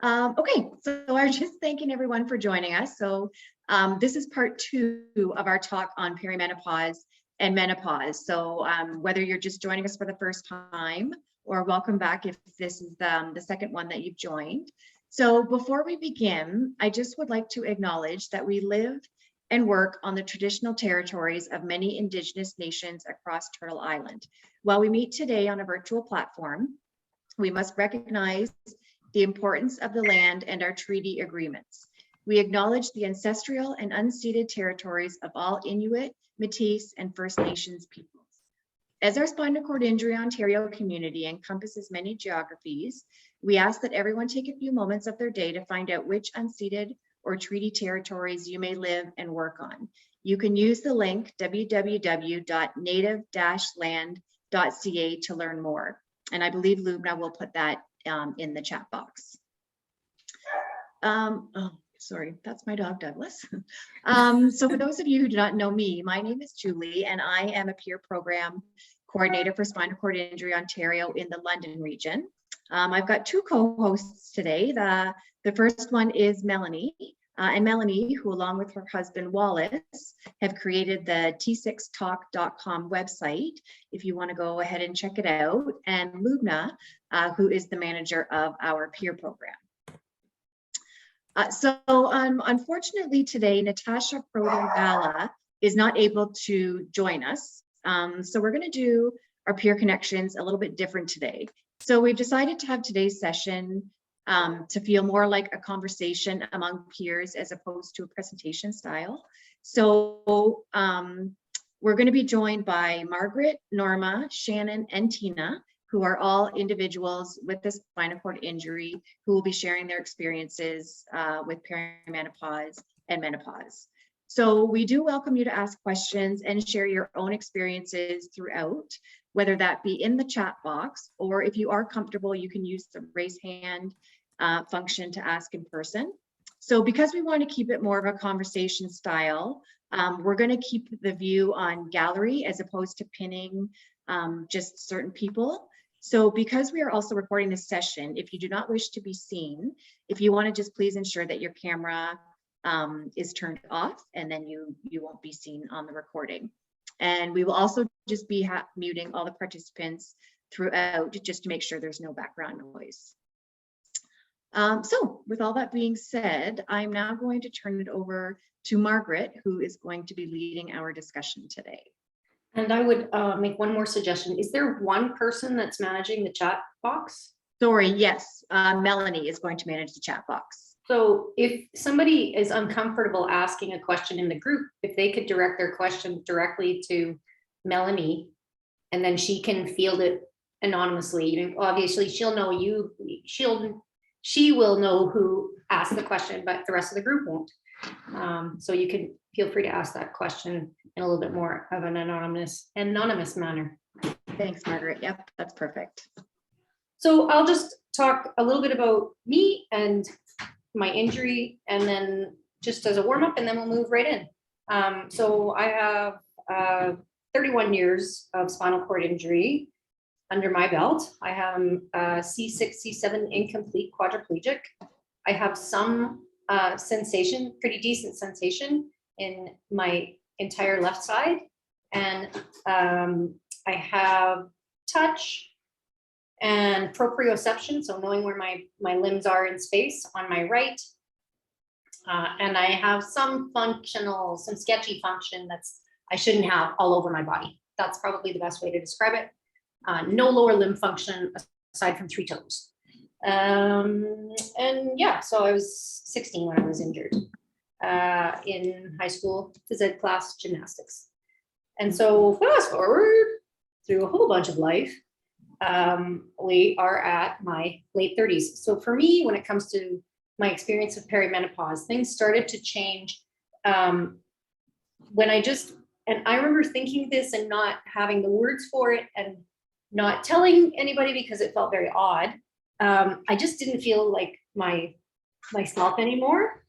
Okay, so I'm just thanking everyone for joining us. So this is part 2 of our talk on perimenopause and menopause. So whether you're just joining us for the first time or welcome back if this is the second one that you've joined. So before we begin, I just would like to acknowledge that we live and work on the traditional territories of many Indigenous nations across Turtle Island. While we meet today on a virtual platform, we must recognize the importance of the land and our treaty agreements. We acknowledge the ancestral and unceded territories of all Inuit, Métis, and First Nations peoples. As our Spinal Cord Injury Ontario community encompasses many geographies, we ask that everyone take a few moments of their day to find out which unceded or treaty territories you may live and work on. You can use the link www.native-land.ca to learn more. And I believe Lubna will put that in the chat box. Oh, sorry, that's my dog, Douglas. So for those of you who do not know me, my name is Julie, and I am a peer program coordinator for Spinal Cord Injury Ontario in the London region. I've got 2 co-hosts today. The first one is Melanie. And Melanie, who along with her husband Wallace, have created the t6talk.com website, if you want to go ahead and check it out, and Lubna, who is the manager of our peer program. Unfortunately today, Natasha Prodan-Bhalla is not able to join us. So we're going to do our peer connections a little bit different today. So we've decided to have today's session to feel more like a conversation among peers as opposed to a presentation style. So we're going to be joined by Margaret, Norma, Shannon, and Tina, who are all individuals with a spinal cord injury who will be sharing their experiences with perimenopause and menopause. So we do welcome you to ask questions and share your own experiences throughout, whether that be in the chat box, or if you are comfortable, you can use the raise hand function to ask in person. So because we want to keep it more of a conversation style, we're going to keep the view on gallery as opposed to pinning just certain people. So because we are also recording this session, if you do not wish to be seen, if you want to just please ensure that your camera is turned off, and then you won't be seen on the recording. And we will also just be muting all the participants throughout just to make sure there's no background noise. So with all that being said, I'm now going to turn it over to Margaret, who is going to be leading our discussion today. And I would make one more suggestion. Is there one person that's managing the chat box? Sorry, yes, Melanie is going to manage the chat box. So if somebody is uncomfortable asking a question in the group, if they could direct their question directly to Melanie, and then she can field it anonymously. You know, obviously she'll know you, she will know who asked the question, but the rest of the group won't. So you can feel free to ask that question in a little bit more of an anonymous manner. Thanks, Margaret. Yep, that's perfect. So I'll just talk a little bit about me and my injury, and then just as a warm up, and then we'll move right in. So I have 31 years of spinal cord injury under my belt. I am C6, C7 incomplete quadriplegic. I have some sensation, pretty decent sensation in my entire left side. And I have touch and proprioception, so knowing where my limbs are in space on my right. And I have some sketchy function I shouldn't have all over my body. That's probably the best way to describe it. No lower limb function aside from 3 toes. And yeah, so I was 16 when I was injured in high school, phys ed class, gymnastics. And so fast forward through a whole bunch of life, we are at my late 30s. So for me, when it comes to my experience of perimenopause, things started to change when I remember thinking this and not having the words for it and not telling anybody because it felt very odd. I just didn't feel like myself anymore.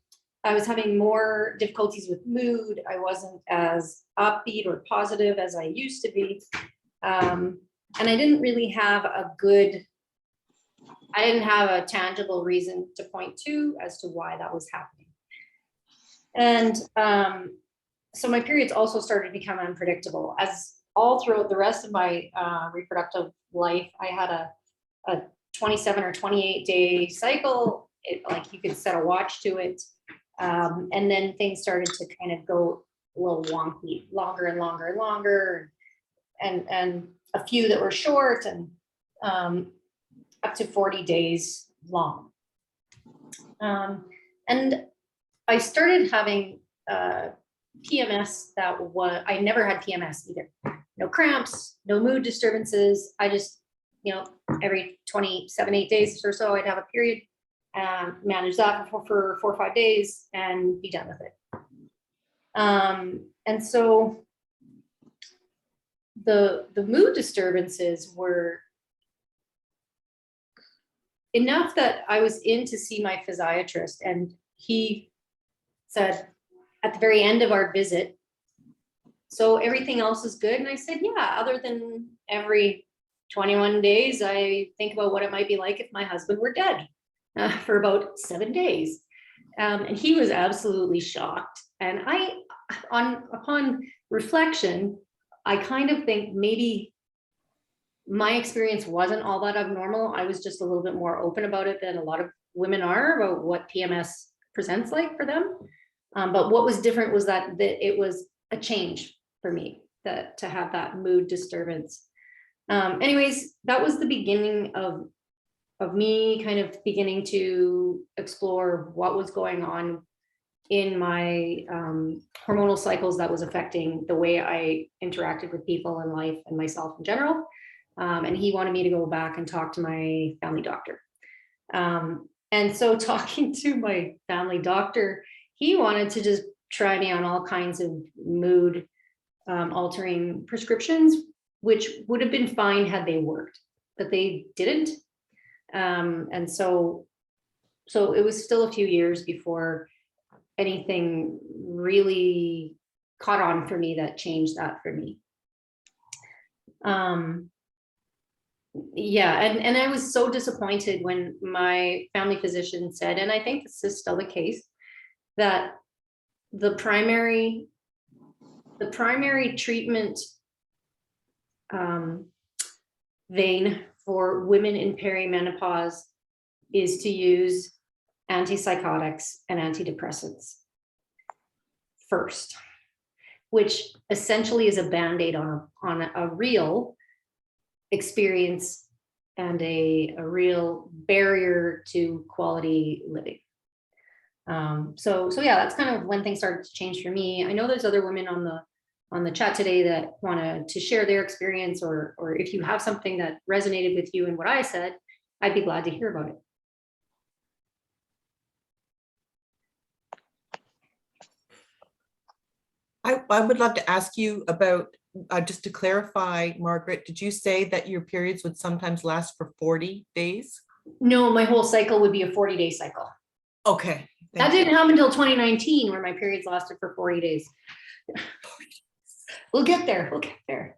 I was having more difficulties with mood. I wasn't as upbeat or positive as I used to be. And I didn't really have a good I didn't have a tangible reason to point to as to why that was happening. And so my periods also started to become unpredictable. As all throughout the rest of my reproductive life, I had a 27 or 28 day cycle. Like you could set a watch to it. And then things started to kind of go a little wonky, longer and longer and longer, and a few that were short, and up to 40 days long. And I started having PMS that was, I never had PMS either. No cramps, no mood disturbances. I just, you know, every 8 days or so, I'd have a period, manage that for 4 or 5 days and be done with it. And so the mood disturbances were enough that I was in to see my physiatrist, and he said at the very end of our visit, so everything else is good? And I said, yeah, other than every 21 days, I think about what it might be like if my husband were dead for about 7 days. And he was absolutely shocked. And upon reflection, I kind of think maybe my experience wasn't all that abnormal. I was just a little bit more open about it than a lot of women are about what PMS presents like for them. But what was different was that it was a change for me to have that mood disturbance. Anyways, that was the beginning of me kind of beginning to explore what was going on in my hormonal cycles that was affecting the way I interacted with people in life and myself in general. And he wanted me to go back and talk to my family doctor. And so talking to my family doctor, he wanted to just try me on all kinds of mood altering prescriptions, which would have been fine had they worked, but they didn't. And so it was still a few years before anything really caught on for me that changed that for me. Yeah, and I was so disappointed when my family physician said, and I think this is still the case, that the primary treatment vein for women in perimenopause is to use antipsychotics and antidepressants first, which essentially is a band-aid on a real experience and a real barrier to quality living. So yeah, that's kind of when things started to change for me. I know there's other women on the chat today that wanted to share their experience, or if you have something that resonated with you in what I said, I'd be glad to hear about it. I would love to ask you about, just to clarify, Margaret, did you say that your periods would sometimes last for 40 days? No, my whole cycle would be a 40-day cycle. Okay. That didn't happen until 2019, where my periods lasted for 40 days. We'll get there. We'll get there.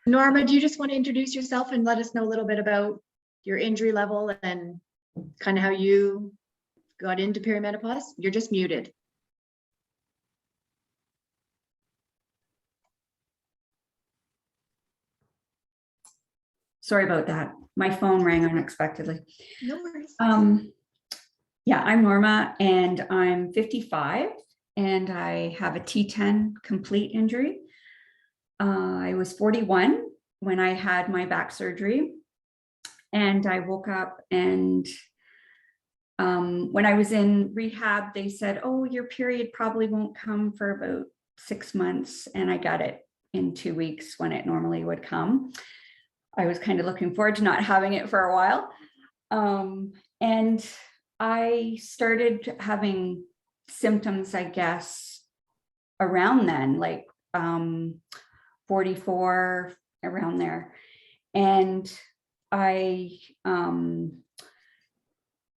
Norma, do you just want to introduce yourself and let us know a little bit about your injury level and kind of how you got into perimenopause? You're just muted. Sorry about that. My phone rang unexpectedly. No worries. Yeah, I'm Norma and I'm 55 and I have a T10 complete injury. I was 41 when I had my back surgery, and I woke up and when I was in rehab, they said, oh, your period probably won't come for about 6 months. And I got it in 2 weeks when it normally would come. I was kind of looking forward to not having it for a while. And I started having symptoms, I guess, around then, like 44, around there. And I,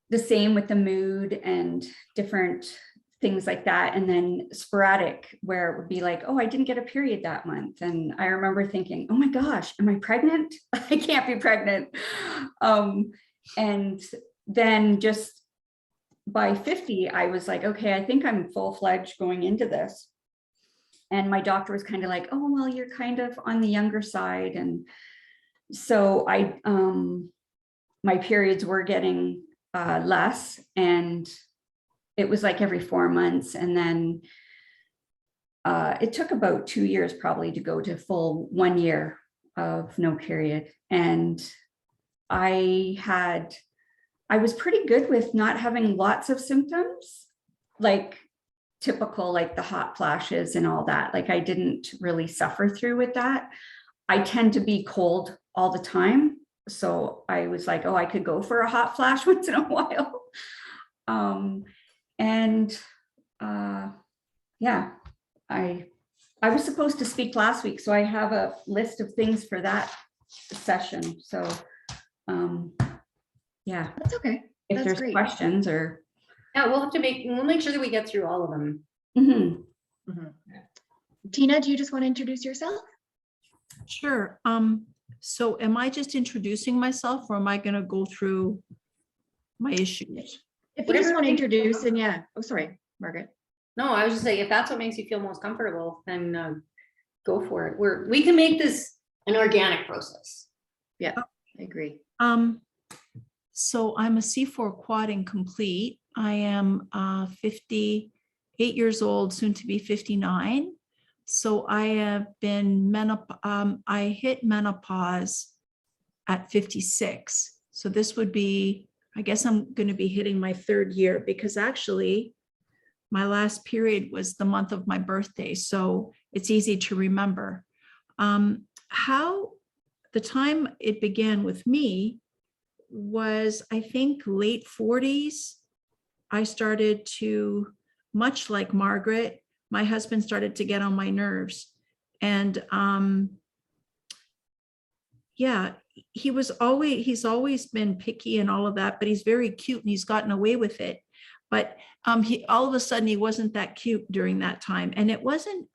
the same with the mood and different things like that. And then sporadic, where it would be like, oh, I didn't get a period that month. And I remember thinking, oh my gosh, am I pregnant? I can't be pregnant. And then just by 50, I was like, okay, I think I'm full-fledged going into this. And my doctor was kind of like, oh, well, you're kind of on the younger side. And so my periods were getting less, and it was like every 4 months. And then it took about 2 years probably to go to full 1 year of no period. And I was pretty good with not having lots of symptoms, like typical, like the hot flashes and all that. Like I didn't really suffer through with that. I tend to be cold all the time. So I was like, oh, I could go for a hot flash once in a while. Yeah, I was supposed to speak last week, so I have a list of things for that session. So yeah, That's okay. if That's there's great. questions or. Yeah, we'll make sure that we get through all of them. Mhm. Tina, do you just want to introduce yourself? Sure. So am I just introducing myself, or am I going to go through my issues? If you just Whatever want to makes- introduce, and yeah. Oh, sorry, Margaret. No, I was just saying, if that's what makes you feel most comfortable, then go for it. We can make this an organic process. Yeah, I agree. So I'm a C4 quad incomplete. I am 58 years old, soon to be 59. So I have been I hit menopause at 56. So this would be, I guess I'm going to be hitting my 3rd year, because actually my last period was the month of my birthday. So it's easy to remember. How the time it began with me was, I think, late 40s. I started to, much like Margaret, my husband started to get on my nerves. And yeah, he's always been picky and all of that, but he's very cute and he's gotten away with it. But he, all of a sudden, he wasn't that cute during that time. And it wasn't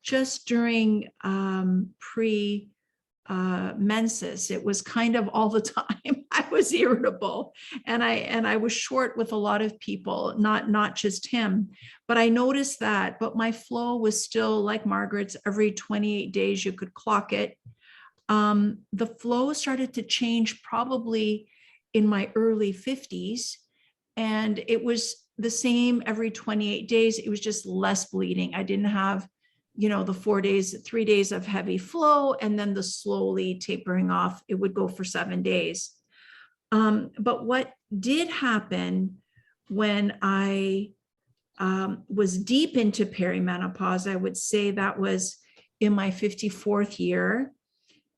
just during menses. It was kind of all the time. I was irritable, and I was short with a lot of people, not just him. But I noticed that, but my flow was still like Margaret's. Every 28 days you could clock it. The flow started to change probably in my early 50s, and it was the same every 28 days. It was just less bleeding. I didn't have, the 3 days of heavy flow, and then the slowly tapering off. It would go for 7 days. But what did happen when I was deep into perimenopause, I would say that was in my 54th year,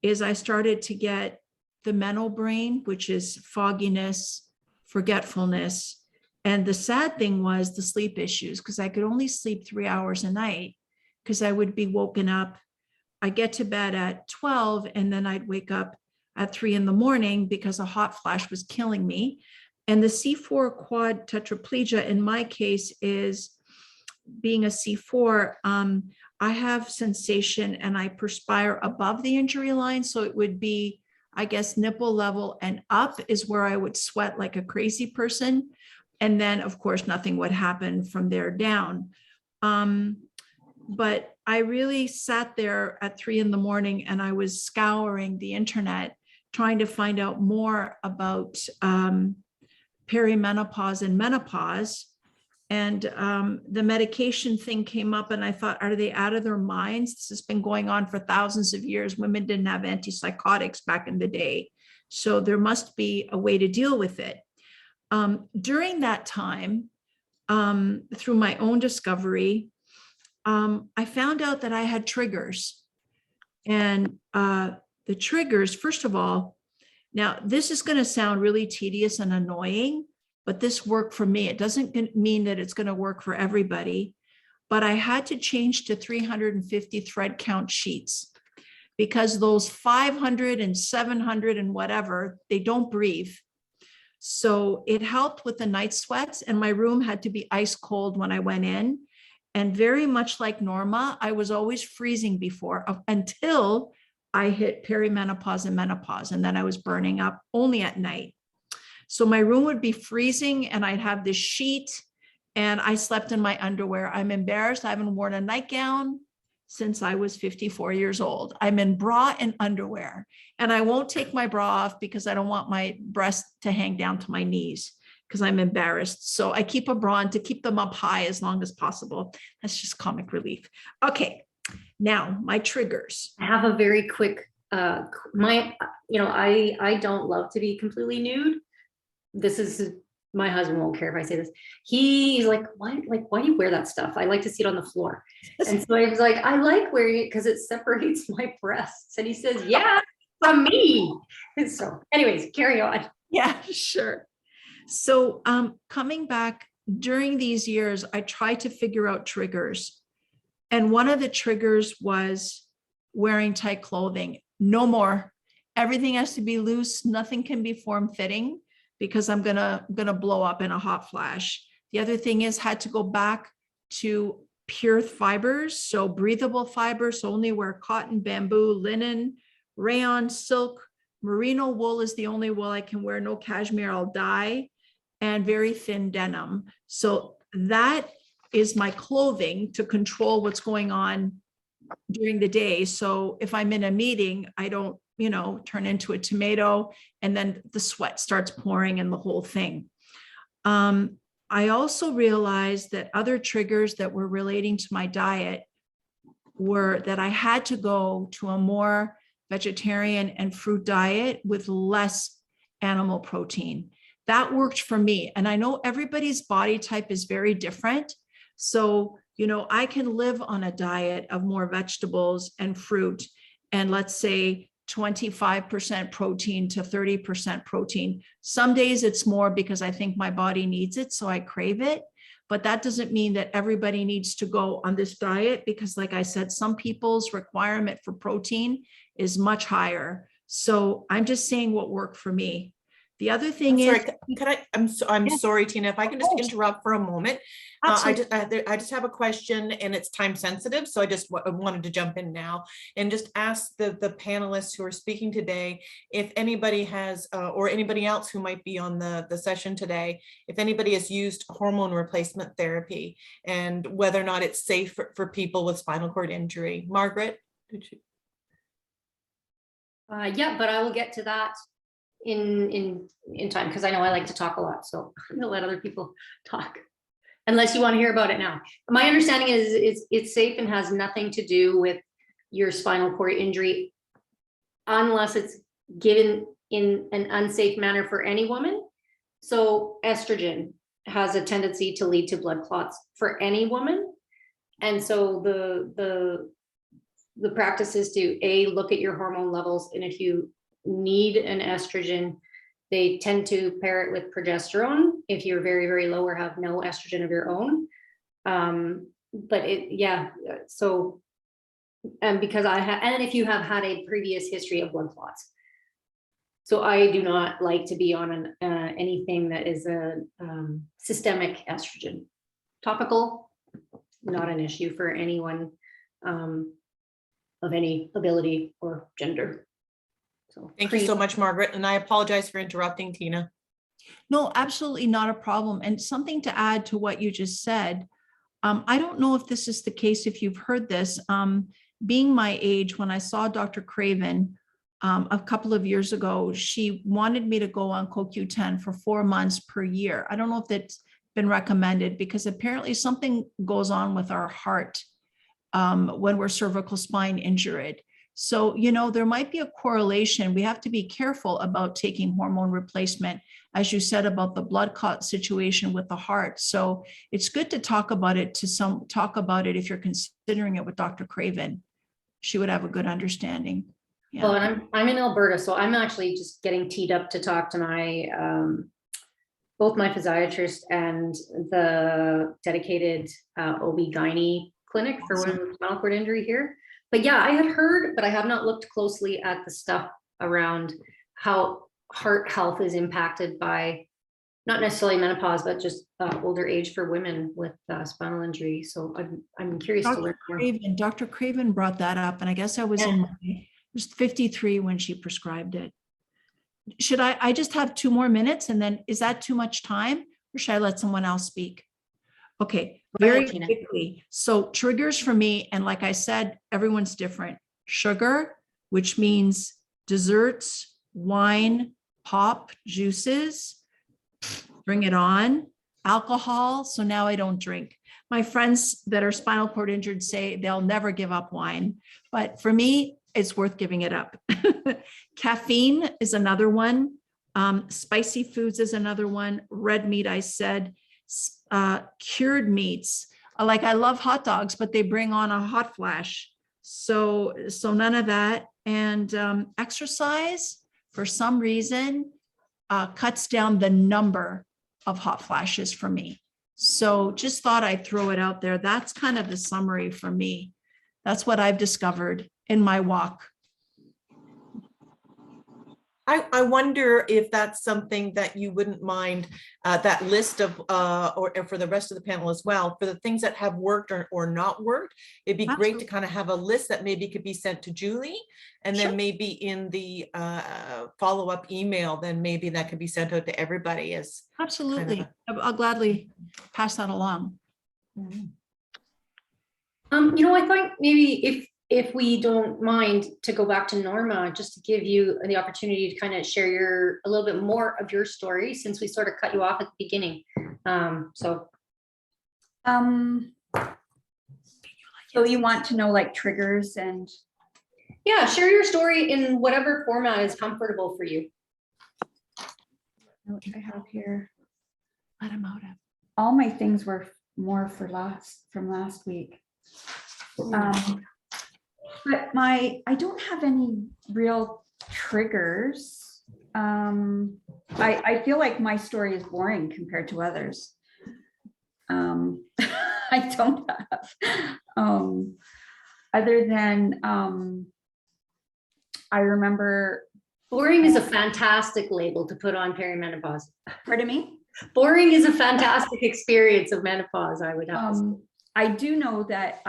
is I started to get the mental brain, which is fogginess, forgetfulness. And the sad thing was the sleep issues, because I could only sleep 3 hours a night, because I would be woken up. I get to bed at 12, and then I'd wake up at 3 in.the morning because a hot flash was killing me. And the C4 quad tetraplegia in my case is, being a C4, I have sensation and I perspire above the injury line. So it would be, I guess, nipple level and up is where I would sweat like a crazy person. And then, of course, nothing would happen from there down. But I really sat there at 3 in.the morning and I was scouring the internet, trying to find out more about perimenopause and menopause. And the medication thing came up, and I thought, are they out of their minds? This has been going on for thousands of years. Women didn't have antipsychotics back in the day. So there must be a way to deal with it. During that time, through my own discovery, I found out that I had triggers. And the triggers, first of all, now this is going to sound really tedious and annoying, but this worked for me. It doesn't mean that it's going to work for everybody, but I had to change to 350 thread count sheets, because those 500 and 700 and whatever, they don't breathe. So it helped with the night sweats, and my room had to be ice cold when I went in. And very much like Norma, I was always freezing before until I hit perimenopause and menopause. And then I was burning up only at night. So my room would be freezing and I'd have this sheet and I slept in my underwear. I'm embarrassed. I haven't worn a nightgown since I was 54 years old. I'm in bra and underwear, and I won't take my bra off because I don't want my breasts to hang down to my knees because I'm embarrassed. So I keep a bra on to keep them up high as long as possible. That's just comic relief. Okay, now my triggers. I have a very quick, I don't love to be completely nude. This is, my husband won't care if I say this. He's like, why do you wear that stuff? I like to see it on the floor. And so I was like, I like wearing it because it separates my breasts. And he says, yeah, from me. And so anyways, carry on. Yeah, sure. So coming back during these years, I tried to figure out triggers. And one of the triggers was wearing tight clothing. No more. Everything has to be loose. Nothing can be form-fitting because I'm gonna blow up in a hot flash. The other thing is had to go back to pure fibers. So breathable fibers, so only wear cotton, bamboo, linen, rayon, silk, merino wool is the only wool I can wear. No cashmere, I'll die. And very thin denim. So that is my clothing to control what's going on during the day. So if I'm in a meeting, I don't, turn into a tomato and then the sweat starts pouring and the whole thing. I also realized that other triggers that were relating to my diet were that I had to go to a more vegetarian and fruit diet with less animal protein. That worked for me. And I know everybody's body type is very different. So, I can live on a diet of more vegetables and fruit and let's say 25% protein to 30% protein. Some days it's more because I think my body needs it, so I crave it. But that doesn't mean that everybody needs to go on this diet because, like I said, some people's requirement for protein is much higher. So I'm just saying what worked for me. The other thing is, I'm Yes. sorry, Tina, if I can just course. interrupt for a moment. Absolutely. I just have a question and it's time sensitive. So I just wanted to jump in now and just ask the panelists who are speaking today, if anybody has, or anybody else who might be on the session today, if anybody has used hormone replacement therapy and whether or not it's safe for people with spinal cord injury. Margaret? Yeah, but I will get to that in time because I know I like to talk a lot, so I'm gonna let other people talk unless you want to hear about it now. My understanding is it's safe and has nothing to do with your spinal cord injury unless it's given in an unsafe manner for any woman. So estrogen has a tendency to lead to blood clots for any woman, and so the practice is to look at your hormone levels, and if you need an estrogen, they tend to pair it with progesterone if you're very, very low or have no estrogen of your own. So, and because and if you have had a previous history of blood clots. So I do not like to be on anything that is a systemic estrogen. Topical, not an issue for anyone of any ability or gender. So Thank you so much, Margaret. And I apologize for interrupting, Tina. No, absolutely not a problem. And something to add to what you just said. I don't know if this is the case, if you've heard this, being my age, when I saw Dr. Craven a couple of years ago, she wanted me to go on CoQ10 for 4 months per year. I don't know if that's been recommended because apparently something goes on with our heart when we're cervical spine injured. So, there might be a correlation. We have to be careful about taking hormone replacement, as you said, about the blood clot situation with the heart. So it's good to talk about it if you're considering it with Dr. Craven. She would have a good understanding. Yeah. Well, and I'm in Alberta, so I'm actually just getting teed up to talk to my both my physiatrist and the dedicated OB-GYN clinic for women with spinal cord injury here. But yeah, I had heard, but I have not looked closely at the stuff around how heart health is impacted by not necessarily menopause, but just older age for women with spinal injury. So I'm curious to learn more. Dr. Craven brought that up, and I guess I was I was 53 when she prescribed it. Should I just have 2 more minutes, and then is that too much time, or should I let someone else speak? Okay, Go ahead, very Tina. quickly. So triggers for me, and like I said, everyone's different. Sugar, which means desserts, wine, pop, juices, bring it on. Alcohol, so now I don't drink. My friends that are spinal cord injured say they'll never give up wine, but for me, it's worth giving it up. Caffeine is another one. Spicy foods is another one. Red meat, I said. Cured meats. Like I love hot dogs, but they bring on a hot flash. So none of that. And exercise, for some reason, cuts down the number of hot flashes for me. So just thought I'd throw it out there. That's kind of the summary for me. That's what I've discovered in my walk. I wonder if that's something that you wouldn't mind, that list of, or for the rest of the panel as well, for the things that have worked or not worked. It'd be great to kind of have a list that maybe could be sent to Julie, and then maybe in the follow-up email, then maybe that could be sent out to everybody as Absolutely. I'll gladly pass that along. You know, I thought maybe if we don't mind to go back to Norma, just to give you the opportunity to kind of share a little bit more of your story, since we sort of cut you off at the beginning. So you want to know like triggers and? Yeah, share your story in whatever format is comfortable for you. What I have here. Let him out. All my things were more from last week. But I don't have any real triggers. I feel like my story is boring compared to others. I don't have, other than, I remember. Boring is a fantastic label to put on perimenopause. Pardon me? Boring is a fantastic experience of menopause, I would have to say. I do know that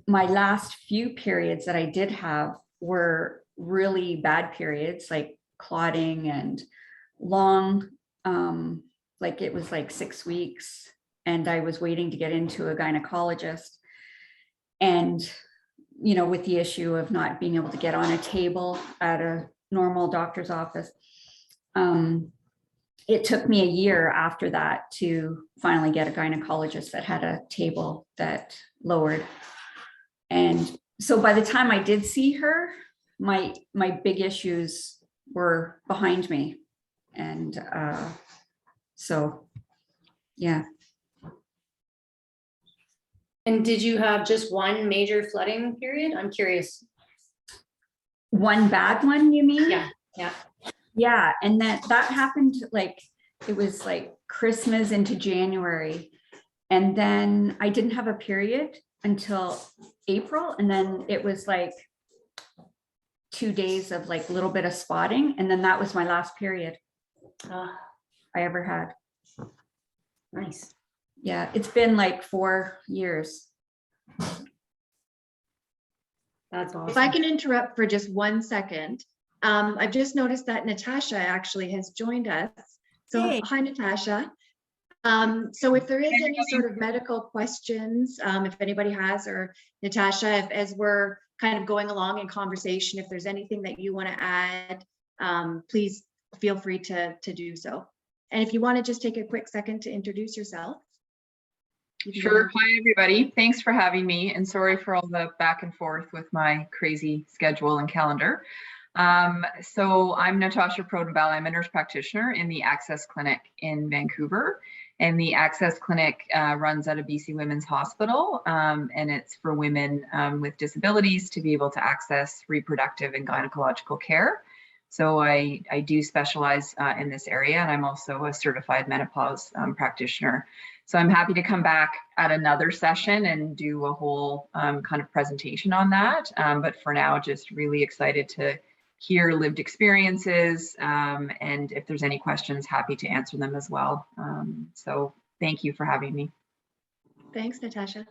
my last few periods that I did have were really bad periods, like clotting and long, like it was like 6 weeks, and I was waiting to get into a gynecologist. And, you know, with the issue of not being able to get on a table at a normal doctor's office, it took me a year after that to finally get a gynecologist that had a table that lowered. And so by the time I did see her, my big issues were behind me. And so, yeah. And did you have just one major flooding period? I'm curious. One bad one, you mean? Yeah, yeah. Yeah, and that happened like, it was like Christmas into January. And then I didn't have a period until April. And then it was like 2 days of like a little bit of spotting. And then that was my last period I ever had. Nice. Yeah, it's been like 4 years. That's awesome. If I can interrupt for just 1 second, I've just noticed that Natasha actually has joined us. So Hey. Hi, Natasha. So if there is any sort of medical questions, if anybody has, or Natasha, as we're kind of going along in conversation, if there's anything that you want to add, please feel free to do so. And if you want to just take a quick second to introduce yourself. Sure. Hi, everybody. Thanks for having me, and sorry for all the back and forth with my crazy schedule and calendar. So I'm Natasha Prodan-Bhalla. I'm a nurse practitioner in the Access Clinic in Vancouver. And the Access Clinic runs out of BC Women's Hospital, and it's for women with disabilities to be able to access reproductive and gynecological care. So I do specialize in this area, and I'm also a certified menopause practitioner. So I'm happy to come back at another session and do a whole kind of presentation on that. But for now, just really excited to hear lived experiences, and if there's any questions, happy to answer them as well. So thank you for having me. Thanks, Natasha.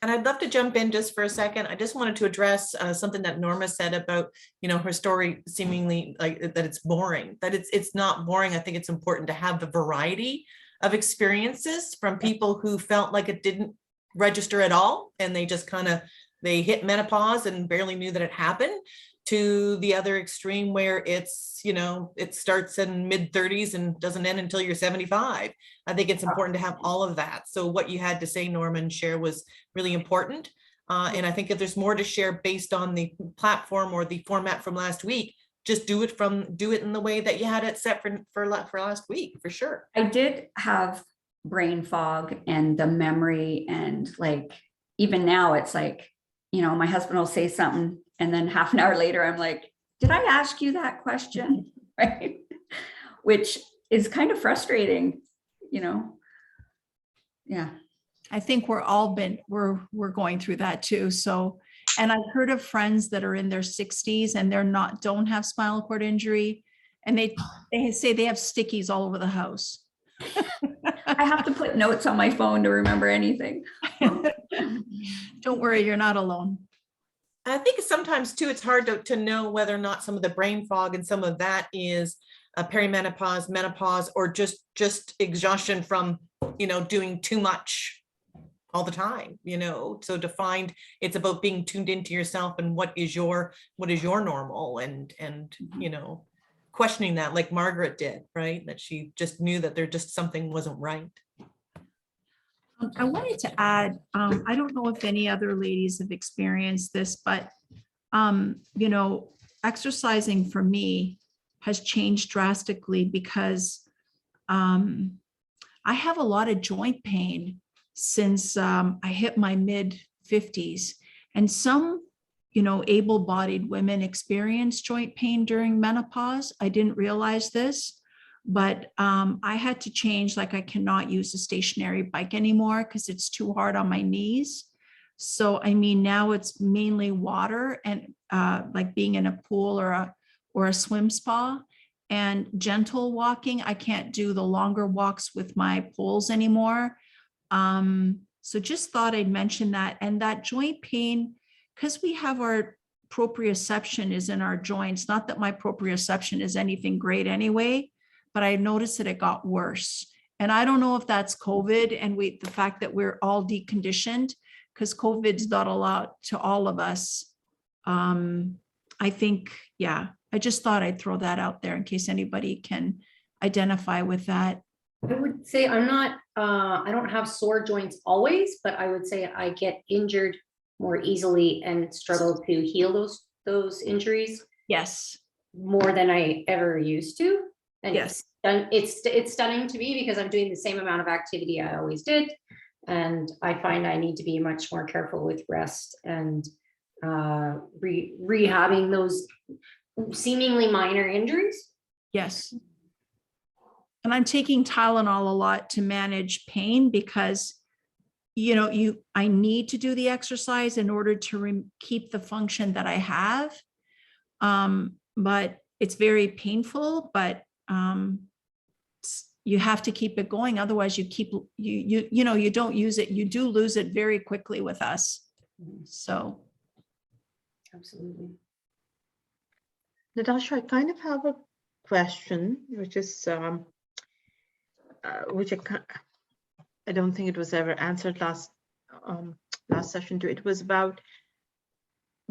And I'd love to jump in just for a second. I just wanted to address something that Norma said about, her story seemingly like that it's boring, that it's not boring. I think it's important to have the variety of experiences from people who felt like it didn't register at all. And they just they hit menopause and barely knew that it happened, to the other extreme where it's, it starts in mid-30s and doesn't end until you're 75. I think it's important to have all of that. So what you had to say, Norma, and share was really important. And I think if there's more to share based on the platform or the format from last week, just do it in the way that you had it set for last week, for sure. I did have brain fog and the memory, and like, even now it's like, my husband will say something and then half an hour later, I'm like, did I ask you that question? Right. Which is kind of frustrating, Yeah. I think we're going through that too. So, and I've heard of friends that are in their 60s and don't have spinal cord injury. And they say they have stickies all over the house. I have to put notes on my phone to remember anything. Don't worry, you're not alone. I think sometimes too, it's hard to know whether or not some of the brain fog and some of that is perimenopause, menopause, or just exhaustion from, doing too much all the time, so to find it's about being tuned into yourself and what is your normal, and questioning that, like Margaret did, right? That she just knew that there just something wasn't right. I wanted to add, I don't know if any other ladies have experienced this, but, exercising for me has changed drastically because I have a lot of joint pain since I hit my mid-50s. And some, able-bodied women experience joint pain during menopause. I didn't realize this. But I had to change, like I cannot use a stationary bike anymore because it's too hard on my knees. So, now it's mainly water and like being in a pool or a swim spa, and gentle walking. I can't do the longer walks with my poles anymore. So just thought I'd mention that. And that joint pain, because we have our proprioception is in our joints, not that my proprioception is anything great anyway, but I noticed that it got worse. And I don't know if that's COVID and the fact that we're all deconditioned, because COVID's not a lot to all of us. I think, I just thought I'd throw that out there in case anybody can identify with that. I would say I'm not, I don't have sore joints always, but I would say I get injured more easily and struggle to heal those injuries. Yes. More than I ever used to. And yes, it's stunning to me because I'm doing the same amount of activity I always did. And I find I need to be much more careful with rest and rehabbing those seemingly minor injuries. Yes. And I'm taking Tylenol a lot to manage pain because, I need to do the exercise in order to keep the function that I have. But it's very painful, but you have to keep it going. Otherwise you don't use it. You do lose it very quickly with us. So. Absolutely. Natasha, I kind of have a question, which is, which I don't think it was ever answered last session too. It was about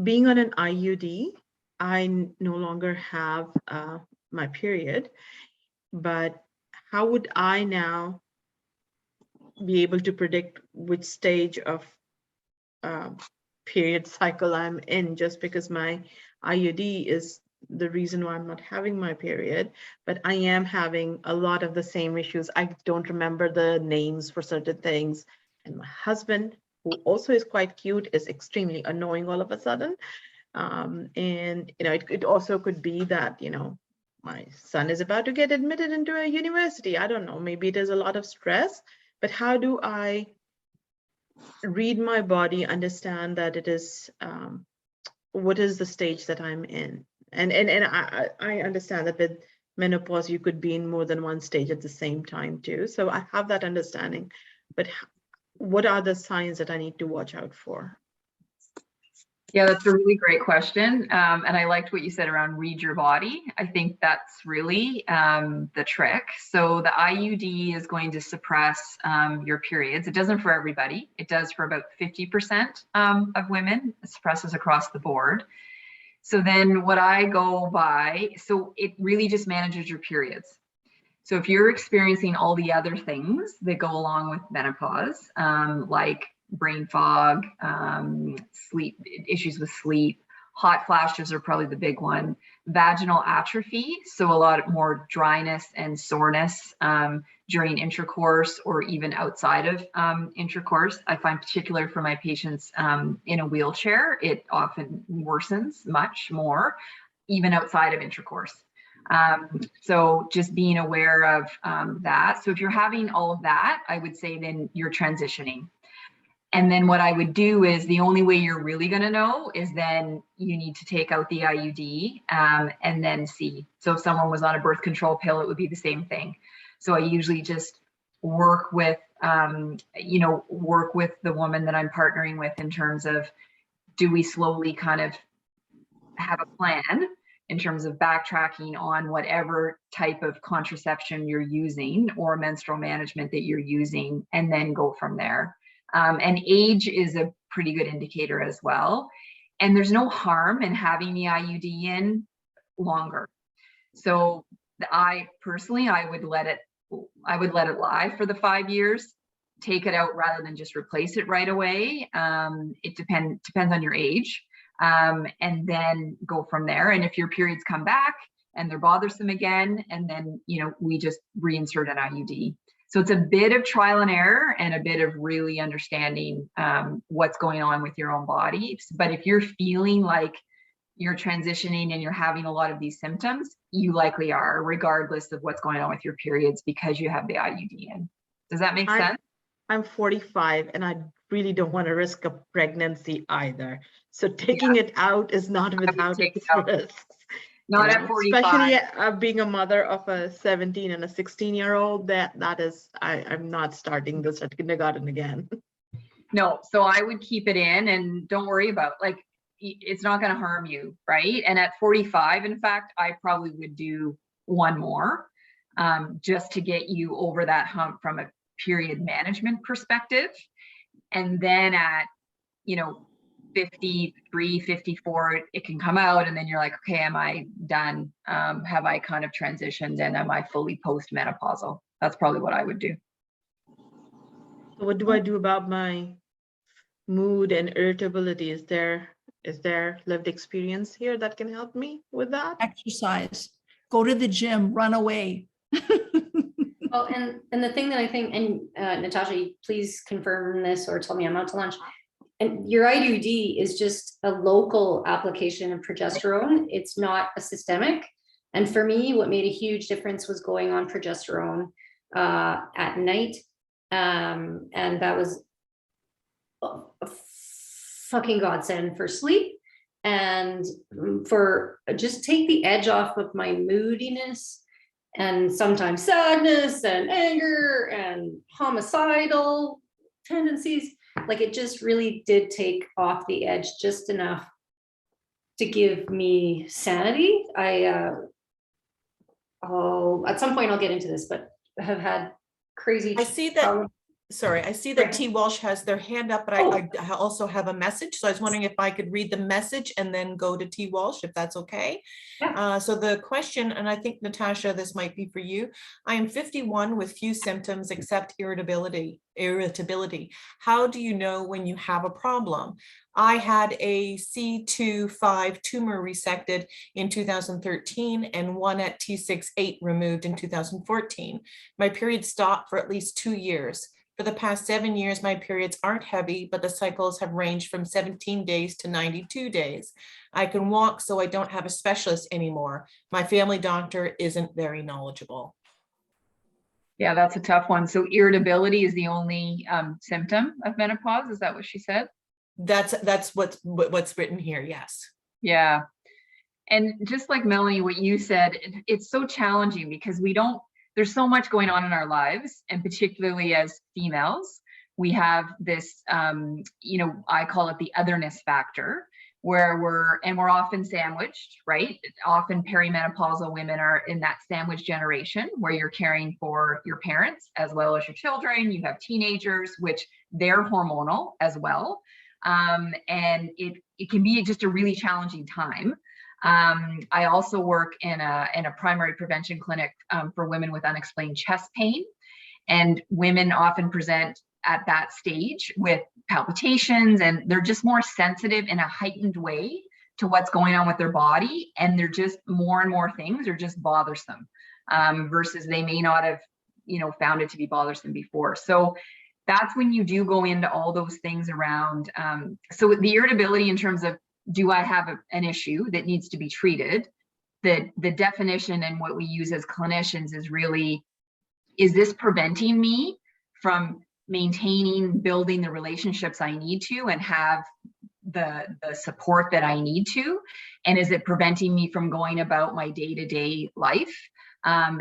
being on an IUD. I no longer have my period, but how would I now be able to predict which stage of period cycle I'm in, just because my IUD is the reason why I'm not having my period, but I am having a lot of the same issues. I don't remember the names for certain things. And my husband, who also is quite cute, is extremely annoying all of a sudden. And, it also could be that, my son is about to get admitted into a university. I don't know, maybe there's a lot of stress, but how do I read my body, understand that it is, what is the stage that I'm in? And I understand that with menopause, you could be in more than one stage at the same time too. So I have that understanding, but what are the signs that I need to watch out for? Yeah, that's a really great question. And I liked what you said around read your body. I think that's really the trick. So the IUD is going to suppress your periods. It doesn't for everybody. It does for about 50% of women. It suppresses across the board. So then what I go by, so it really just manages your periods. So if you're experiencing all the other things that go along with menopause, like brain fog, sleep issues with sleep, hot flashes are probably the big one, vaginal atrophy, so a lot more dryness and soreness during intercourse or even outside of intercourse. I find particular for my patients in a wheelchair, it often worsens much more, even outside of intercourse. So just being aware of that. So if you're having all of that, I would say then you're transitioning. And then what I would do is the only way you're really going to know is then you need to take out the IUD and then see. So if someone was on a birth control pill, it would be the same thing. So I usually just work with, work with the woman that I'm partnering with in terms of, do we slowly kind of have a plan in terms of backtracking on whatever type of contraception you're using or menstrual management that you're using, and then go from there. And age is a pretty good indicator as well. And there's no harm in having the IUD in longer. So I personally, I would let it lie for the 5 years, take it out rather than just replace it right away. It depends on your age, and then go from there. And if your periods come back and they're bothersome again, and then, we just reinsert an IUD. So it's a bit of trial and error and a bit of really understanding what's going on with your own body. But if you're feeling like you're transitioning and you're having a lot of these symptoms, you likely are, regardless of what's going on with your periods, because you have the IUD in. Does that make sense? I'm 45 and I really don't want to risk a pregnancy either. So taking it out is not without its risks. Not at 45. Especially being a mother of a 17 and a 16-year-old, that is, I'm not starting this at kindergarten again. No, so I would keep it in and don't worry about, like, it's not going to harm you, right? And at 45, in fact, I probably would do one more just to get you over that hump from a period management perspective. And then at, 53, 54, it can come out, and then you're like, okay, am I done? Have I kind of transitioned, and am I fully post-menopausal? That's probably what I would do. So what do I do about my mood and irritability? Is there lived experience here that can help me with that? Exercise, go to the gym, run away. Oh, and the thing that I think, and Natasha, please confirm this or tell me I'm out to lunch. And your IUD is just a local application of progesterone. It's not a systemic. And for me, what made a huge difference was going on progesterone at night. And that was a fucking godsend for sleep and for just take the edge off of my moodiness and sometimes sadness and anger and homicidal tendencies. Like, it just really did take off the edge just enough to give me sanity. At some point I'll get into this, but I have had crazy. I see that. Sorry, I see that T. Walsh has their hand up, but I also have a message. So I was wondering if I could read the message and then go to T. Walsh, if that's okay. Yeah. So the question, and I think, Natasha, this might be for you. I am 51 with few symptoms except irritability. How do you know when you have a problem? I had a C2-5 tumor resected in 2013 and one at T6-8 removed in 2014. My period stopped for at least 2 years. For the past 7 years, my periods aren't heavy, but the cycles have ranged from 17 days to 92 days. I can walk, so I don't have a specialist anymore. My family doctor isn't very knowledgeable. Yeah, that's a tough one. So irritability is the only symptom of menopause. Is that what she said? That's what's written here. Yes. Yeah. And just like Melanie, what you said, it's so challenging because there's so much going on in our lives, and particularly as females, we have this, I call it the otherness factor, where we're often sandwiched, right? Often perimenopausal women are in that sandwich generation where you're caring for your parents as well as your children. You have teenagers, which they're hormonal as well. And it can be just a really challenging time. I also work in a primary prevention clinic for women with unexplained chest pain, and women often present at that stage with palpitations, and they're just more sensitive in a heightened way to what's going on with their body, and they're just more and more things are just bothersome versus they may not have found it to be bothersome before. So that's when you do go into all those things around. So the irritability in terms of, do I have an issue that needs to be treated? The definition and what we use as clinicians is really, is this preventing me from maintaining, building the relationships I need to and have the support that I need to? And is it preventing me from going about my day-to-day life?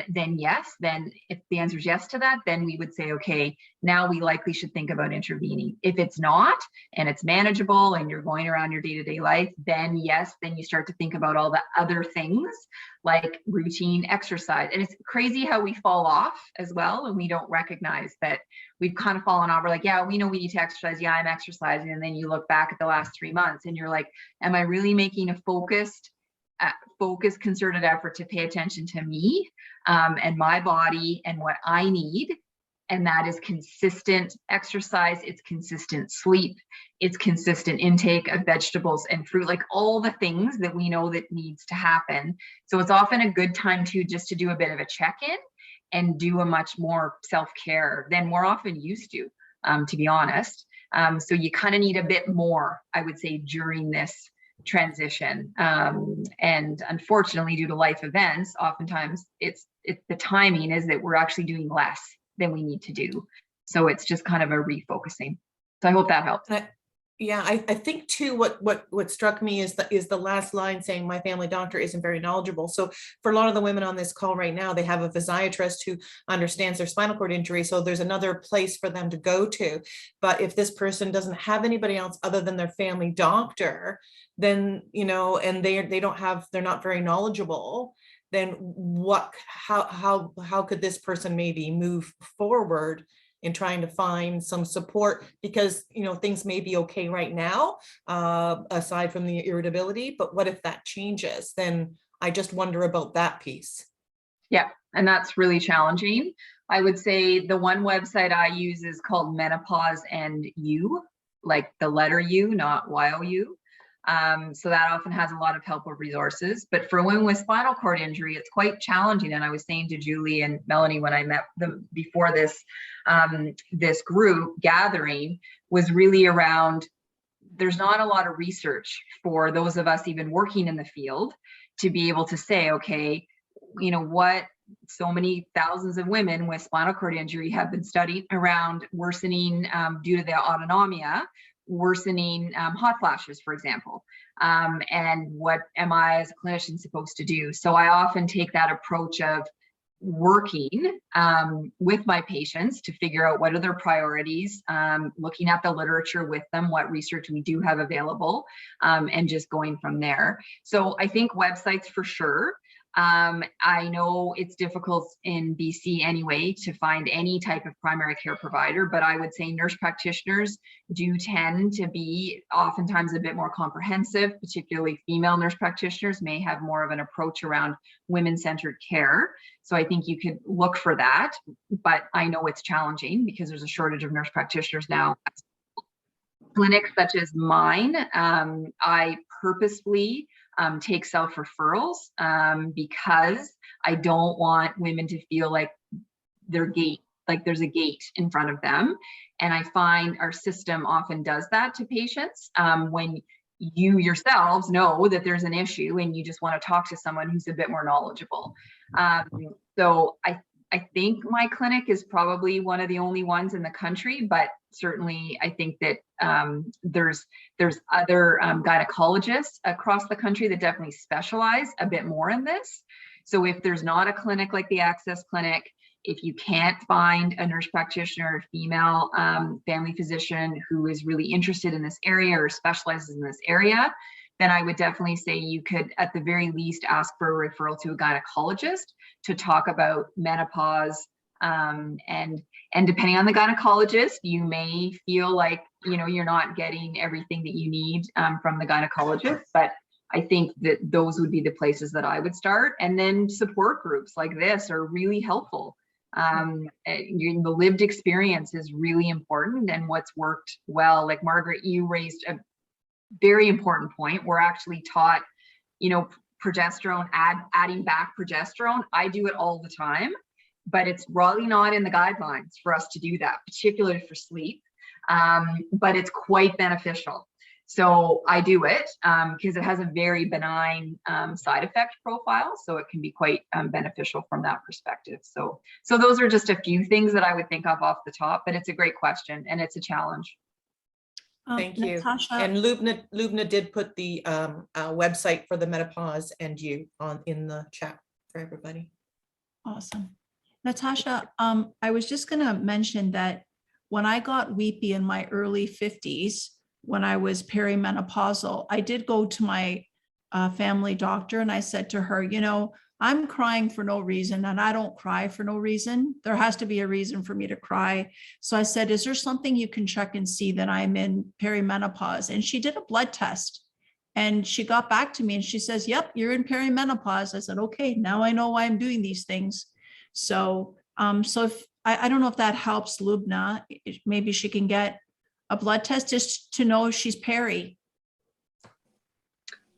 Then yes, then if the answer is yes to that, then we would say, okay, now we likely should think about intervening. If it's not, and it's manageable and you're going around your day-to-day life, then yes, then you start to think about all the other things like routine exercise. And it's crazy how we fall off as well, and we don't recognize that we've kind of fallen off. We're like, yeah, we know we need to exercise. Yeah, I'm exercising. And then you look back at the last 3 months and you're like, am I really making a focused, concerted effort to pay attention to me and my body and what I need? And that is consistent exercise, it's consistent sleep, it's consistent intake of vegetables and fruit, like all the things that we know that needs to happen. So it's often a good time to just to do a bit of a check-in and do a much more self-care than we're often used to be honest. So you kind of need a bit more, I would say, during this transition. And unfortunately, due to life events, oftentimes it's the timing is that we're actually doing less than we need to do. So it's just kind of a refocusing. So I hope that helps. Yeah, I think too, what struck me is the last line saying my family doctor isn't very knowledgeable. So for a lot of the women on this call right now, they have a physiatrist who understands their spinal cord injury. So there's another place for them to go to. But if this person doesn't have anybody else other than their family doctor, then, and they're not very knowledgeable, then how could this person maybe move forward in trying to find some support? Because things may be okay right now, aside from the irritability, but what if that changes? Then I just wonder about that piece. Yeah, and that's really challenging. I would say the one website I use is called Menopause and You, like the letter U, not YOU. So that often has a lot of helpful resources. But for women with spinal cord injury, it's quite challenging. And I was saying to Julie and Melanie when I met them before this, this group gathering was really around, there's not a lot of research for those of us even working in the field to be able to say, okay, what so many thousands of women with spinal cord injury have been studied around worsening due to the autonomia, worsening hot flashes, for example, and what am I as a clinician supposed to do? So I often take that approach of working with my patients to figure out what are their priorities, looking at the literature with them, what research we do have available, and just going from there. So I think websites for sure. I know it's difficult in BC anyway to find any type of primary care provider, but I would say nurse practitioners do tend to be oftentimes a bit more comprehensive, particularly female nurse practitioners may have more of an approach around women-centered care. So I think you could look for that, but I know it's challenging because there's a shortage of nurse practitioners now. Clinics such as mine, I purposefully take self-referrals because I don't want women to feel like there's a gate in front of them. And I find our system often does that to patients when you yourselves know that there's an issue and you just want to talk to someone who's a bit more knowledgeable. So I I think my clinic is probably one of the only ones in the country, but certainly I think that there's other gynecologists across the country that definitely specialize a bit more in this. So if there's not a clinic like the Access Clinic, if you can't find a nurse practitioner or female family physician who is really interested in this area or specializes in this area, then I would definitely say you could, at the very least, ask for a referral to a gynecologist to talk about menopause. And depending on the gynecologist, you may feel like, you know, you're not getting everything that you need from the gynecologist, but I think that those would be the places that I would start. And then support groups like this are really helpful. The lived experience is really important, and what's worked well, like Margaret, you raised a very important point. We're actually taught, you know, progesterone, adding back progesterone. I do it all the time, but it's really not in the guidelines for us to do that, particularly for sleep. But it's quite beneficial. So I do it because it has a very benign side effect profile. So it can be quite beneficial from that perspective. So those are just a few things that I would think of off the top, but it's a great question and it's a challenge. Thank you. Natasha, And Lubna did put the website for the menopause and you in the chat for everybody. awesome. Natasha, I was just going to mention that when I got weepy in my early 50s, when I was perimenopausal, I did go to my family doctor and I said to her, you know, I'm crying for no reason and I don't cry for no reason. There has to be a reason for me to cry. So I said, is there something you can check and see that I'm in perimenopause? And she did a blood test and she got back to me and she says, yep, you're in perimenopause. I said, okay, now I know why I'm doing these things. So, if I don't know if that helps Lubna, maybe she can get a blood test just to know if she's peri.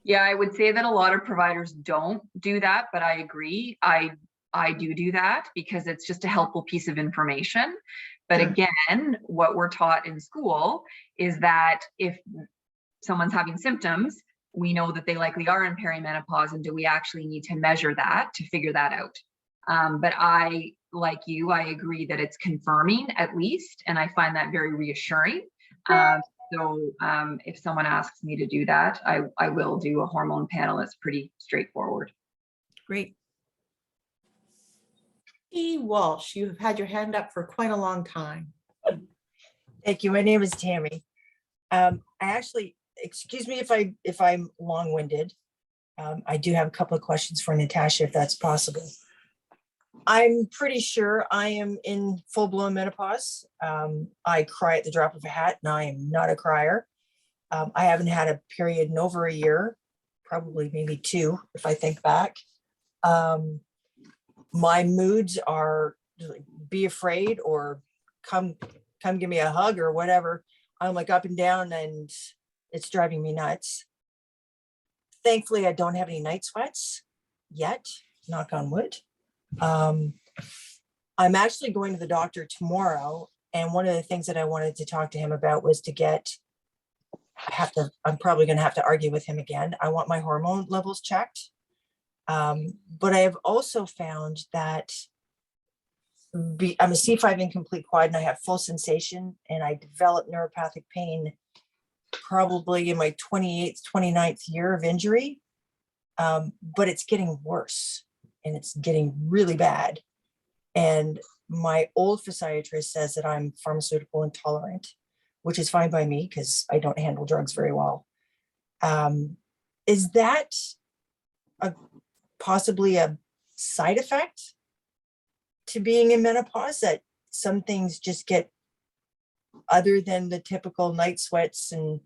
Yeah, I would say that a lot of providers don't do that, but I agree. I do that because it's just a helpful piece of information. But again, what we're taught in school is that if someone's having symptoms, we know that they likely are in perimenopause, and do we actually need to measure that to figure that out? But I, like you, I agree that it's confirming at least, and I find that very reassuring. So if someone asks me to do that, I will do a hormone panel. It's pretty straightforward. Great. E. Walsh, you have had your hand up for quite a long time. Thank you. My name is Tammy. I actually, excuse me if I'm long-winded. I do have a couple of questions for Natasha, if that's possible. I'm pretty sure I am in full-blown menopause. I cry at the drop of a hat, and I am not a crier. I haven't had a period in over a year, probably maybe 2, if I think back. My moods are be afraid or come give me a hug or whatever. I'm like up and down, and it's driving me nuts. Thankfully, I don't have any night sweats yet, knock on wood. I'm actually going to the doctor tomorrow, and one of the things that I wanted to talk to him about was to get, I'm probably going to have to argue with him again. I want my hormone levels checked. But I have also found that I'm a C5 incomplete quad, and I have full sensation, and I developed neuropathic pain probably in my 28th, 29th year of injury. But it's getting worse, and it's getting really bad. And my old physiatrist says that I'm pharmaceutical intolerant, which is fine by me because I don't handle drugs very well. Is that possibly a side effect to being in menopause, that some things just get, other than the typical night sweats and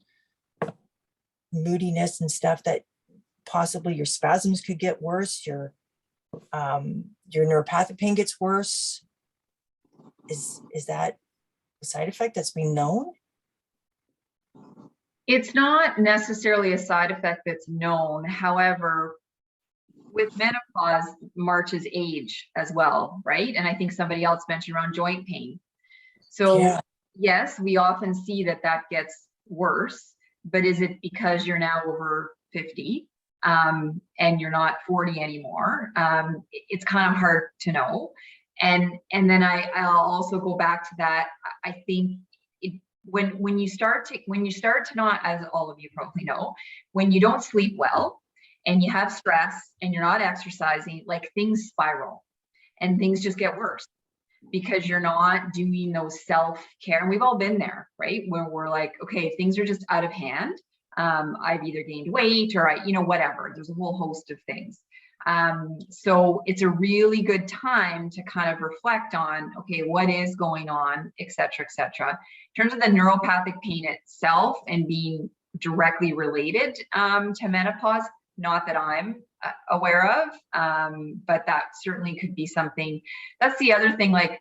moodiness and stuff, that possibly your spasms could get worse, your neuropathic pain gets worse? Is that a side effect that's been known? It's not necessarily a side effect that's known. However, with menopause marches age as well, right? And I think somebody else mentioned around joint pain. So yeah. Yes, we often see that gets worse, but is it because you're now over 50 and you're not 40 anymore? It's kind of hard to know. And then I'll also go back to that. I think when you start to not, as all of you probably know, when you don't sleep well and you have stress and you're not exercising, like things spiral and things just get worse because you're not doing those self-care. And we've all been there, right? Where we're like, okay, things are just out of hand. I've either gained weight or whatever. There's a whole host of things. So it's a really good time to kind of reflect on, okay, what is going on, et cetera, et cetera. In terms of the neuropathic pain itself and being directly related to menopause, not that I'm aware of, but that certainly could be something. That's the other thing, like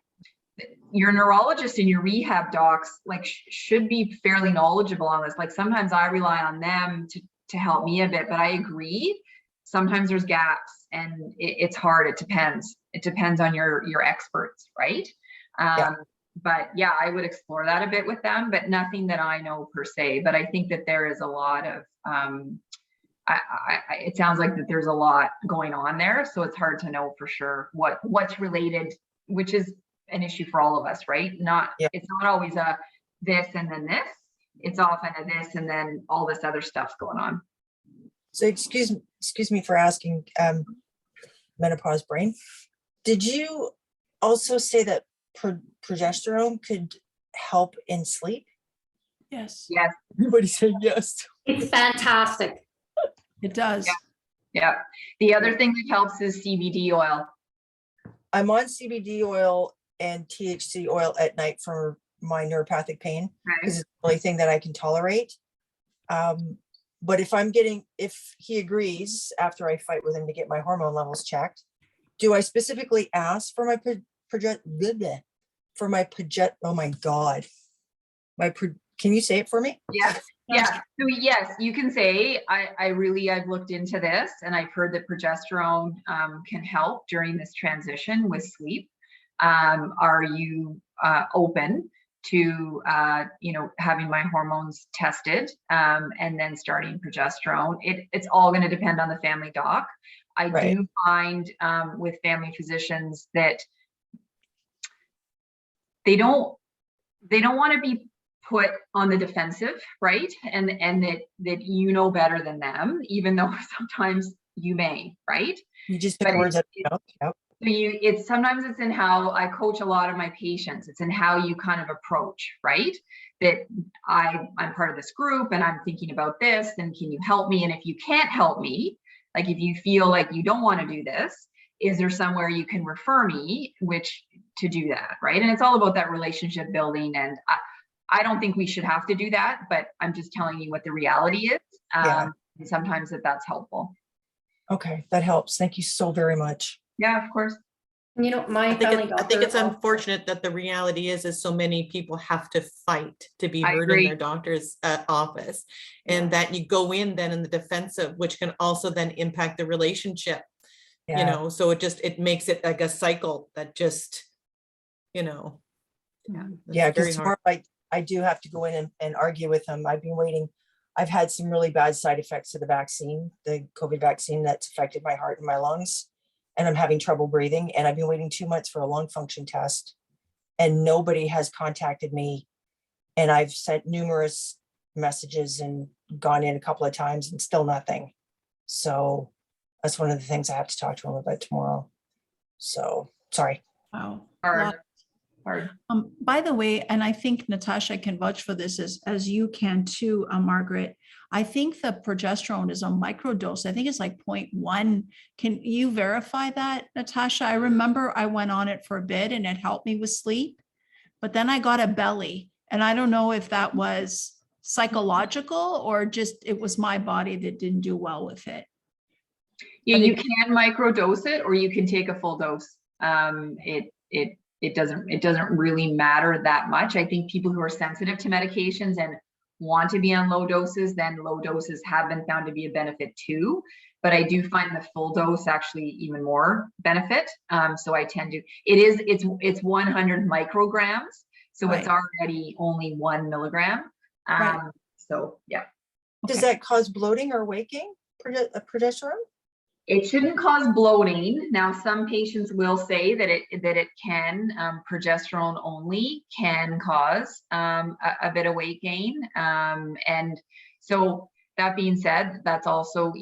your neurologist and your rehab docs like should be fairly knowledgeable on this. Like sometimes I rely on them to help me a bit, but I agree. Sometimes there's gaps and it's hard. It depends on your experts, right? But yeah, I would explore that a bit with them, but nothing that I know per se. But I think that there is a lot of, it sounds like that there's a lot going on there. So it's hard to know for sure what's related, which is an issue for all of us, right? It's not always a this and then this. It's often a this and then all this other stuff's going on. So excuse me for asking, menopause brain. Did you also say that progesterone could help in sleep? Yes, Yes. Everybody said yes. It's fantastic. it does. Yeah. The other thing that helps is CBD oil. I'm on CBD oil and THC oil at night for my neuropathic pain because it's the only thing that I can tolerate. But if he agrees after I fight with him to get my hormone levels checked, do I specifically ask for my can you say it for me? Yes. Yeah. So yes, you can say, I've looked into this and I've heard that progesterone can help during this transition with sleep. Are you open to having my hormones tested and then starting progesterone? It's all going to depend on the family doc. I do find with family physicians that they don't want to be put on the defensive, right? And that you know better than them, even though sometimes you may, right? You just took words out. Yep. Sometimes it's in how I coach a lot of my patients. It's in how you kind of approach, right? That I'm part of this group and I'm thinking about this, and can you help me? And if you can't help me, like if you feel like you don't want to do this, is there somewhere you can refer me to do that, right? And it's all about that relationship building. And I don't think we should have to do that, but I'm just telling you what the reality is. And sometimes that's helpful. Okay, that helps. Thank you so very much. Yeah, of course. My family doctor. I think it's unfortunate that the reality is so many people have to fight to be heard in their doctor's office, and that you go in then in the defensive, which can also then impact the relationship. So it makes it like a cycle that just, because tomorrow I do have to go in and argue with him. I've been waiting. I've had some really bad side effects of the vaccine, the COVID vaccine that's affected my heart and my lungs, and I'm having trouble breathing. And I've been waiting 2 months for a lung function test and nobody has contacted me. And I've sent numerous messages and gone in a couple of times and still nothing. So that's one of the things I have to talk to him about tomorrow. So sorry. Wow. Hard. By the way, and I think Natasha can vouch for this as you can too, Margaret, I think the progesterone is a microdose. I think it's like 0.1. Can you verify that, Natasha? I remember I went on it for a bit and it helped me with sleep, but then I got a belly, and I don't know if that was psychological or just it was my body that didn't do well with it. Yeah, you can microdose it or you can take a full dose. It doesn't really matter that much. I think people who are sensitive to medications and want to be on low doses, then low doses have been found to be a benefit too. But I do find the full dose actually even more benefit. So I tend to, it's 100 micrograms. So it's already only 1 milligram. So yeah. Does that cause bloating or waking, progesterone? It shouldn't cause bloating. Now, some patients will say that it can, progesterone only can cause a bit of weight gain. And so that being said, that's also,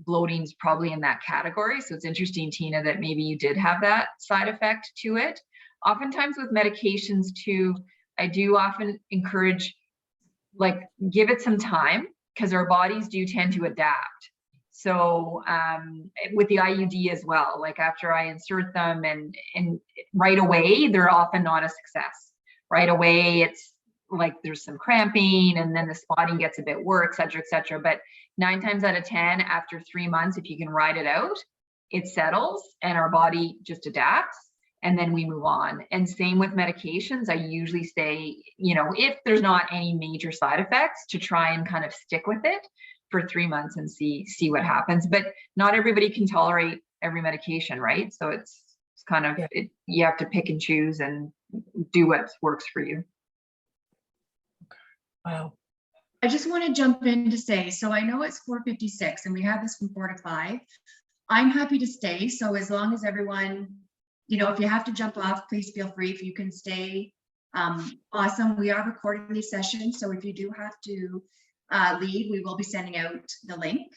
bloating is probably in that category. So it's interesting, Tina, that maybe you did have that side effect to it. Oftentimes with medications too, I do often encourage, like, give it some time, because our bodies do tend to adapt. So with the IUD as well, like after I insert them and right away, they're often not a success. Right away, it's like there's some cramping and then the spotting gets a bit worse, et cetera, et cetera. But 9 times out of 10, after 3 months, if you can ride it out, it settles and our body just adapts. And then we move on. And same with medications. I usually say, if there's not any major side effects, to try and kind of stick with it for 3 months and see what happens. But not everybody can tolerate every medication, right? So it's kind of, you have to pick and choose and do what works for you. Wow. I just want to jump in to say, so I know it's 4:56 and we have this from 4 to 5. I'm happy to stay. So as long as everyone, if you have to jump off, please feel free. If you can stay, awesome. We are recording these sessions. So if you do have to leave, we will be sending out the link.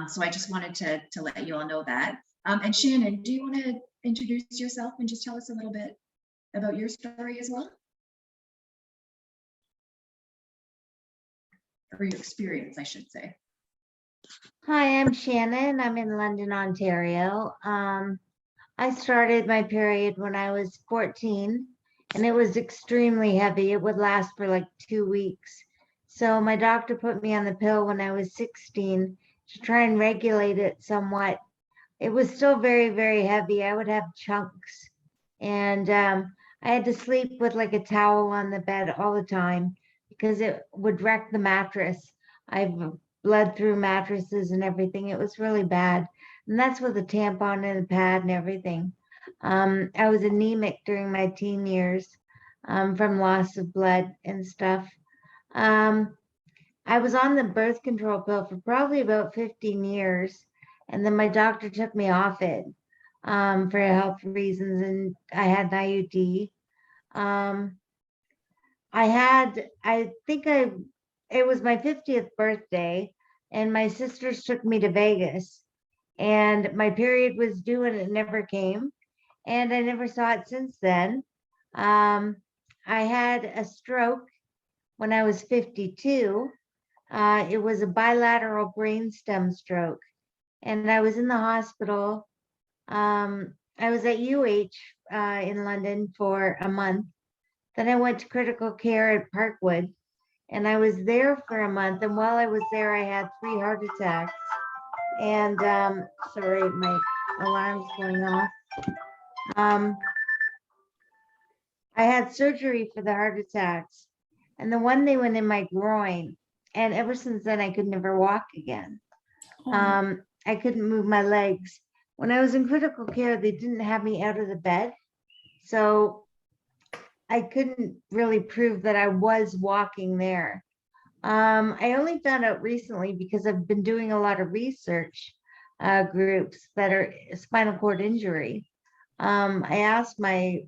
So I just wanted to let you all know that. And Shannon, do you want to introduce yourself and just tell us a little bit about your story as well? Or your experience, I should say. Hi, I'm Shannon. I'm in London, Ontario. I started my period when I was 14 and it was extremely heavy. It would last for like 2 weeks. So my doctor put me on the pill when I was 16 to try and regulate it somewhat. It was still very, very heavy. I would have chunks and I had to sleep with like a towel on the bed all the time because it would wreck the mattress. I've bled through mattresses and everything. It was really bad. And that's with a tampon and a pad and everything. I was anemic during my teen years from loss of blood and stuff. I was on the birth control pill for probably about 15 years. And then my doctor took me off it for health reasons. And I had an IUD. It was my 50th birthday and my sisters took me to Vegas. And my period was due and it never came. And I never saw it since then. I had a stroke when I was 52. It was a bilateral brainstem stroke. And I was in the hospital. I was at UH in London for a month. Then I went to critical care at Parkwood. And I was there for a month. And while I was there, I had 3 heart attacks. And sorry, my alarm's going off. I had surgery for the heart attacks. And the one they went in my groin. And ever since then, I could never walk again. I couldn't move my legs. When I was in critical care, they didn't have me out of the bed. So I couldn't really prove that I was walking there. I only found out recently because I've been doing a lot of research groups that are spinal cord injury. I asked my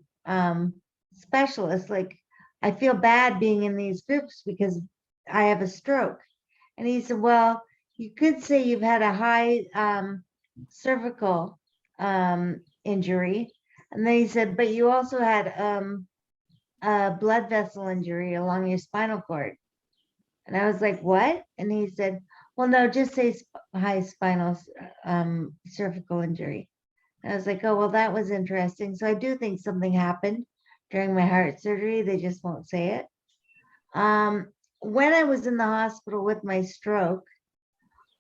specialist, like, I feel bad being in these groups because I have a stroke. And he said, well, you could say you've had a high cervical injury. And then he said, but you also had a blood vessel injury along your spinal cord. And I was like, what? And he said, well, no, just say high spinal cervical injury. And I was like, oh, well, that was interesting. So I do think something happened during my heart surgery. They just won't say it. When I was in the hospital with my stroke,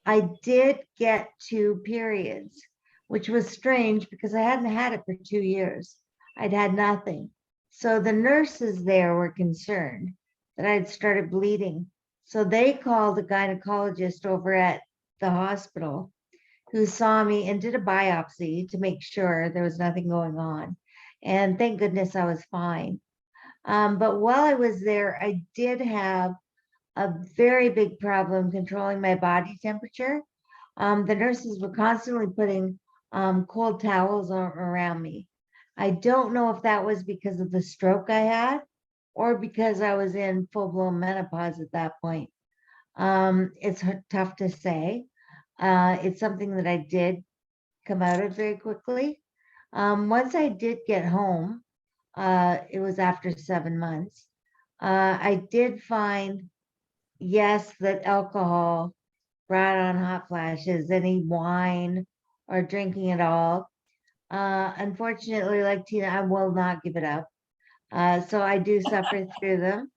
I did get 2 periods, which was strange because I hadn't had it for 2 years. I'd had nothing. So the nurses there were concerned that I'd started bleeding. So they called a gynecologist over at the hospital who saw me and did a biopsy to make sure there was nothing going on. And thank goodness I was fine. But while I was there, I did have a very big problem controlling my body temperature. The nurses were constantly putting cold towels around me. I don't know if that was because of the stroke I had or because I was in full-blown menopause at that point. It's tough to say. It's something that I did come out of very quickly. Once I did get home, it was after 7 months. I did find, yes, that alcohol brought on hot flashes, any wine or drinking at all. Unfortunately, like Tina, I will not give it up. So I do suffer through them.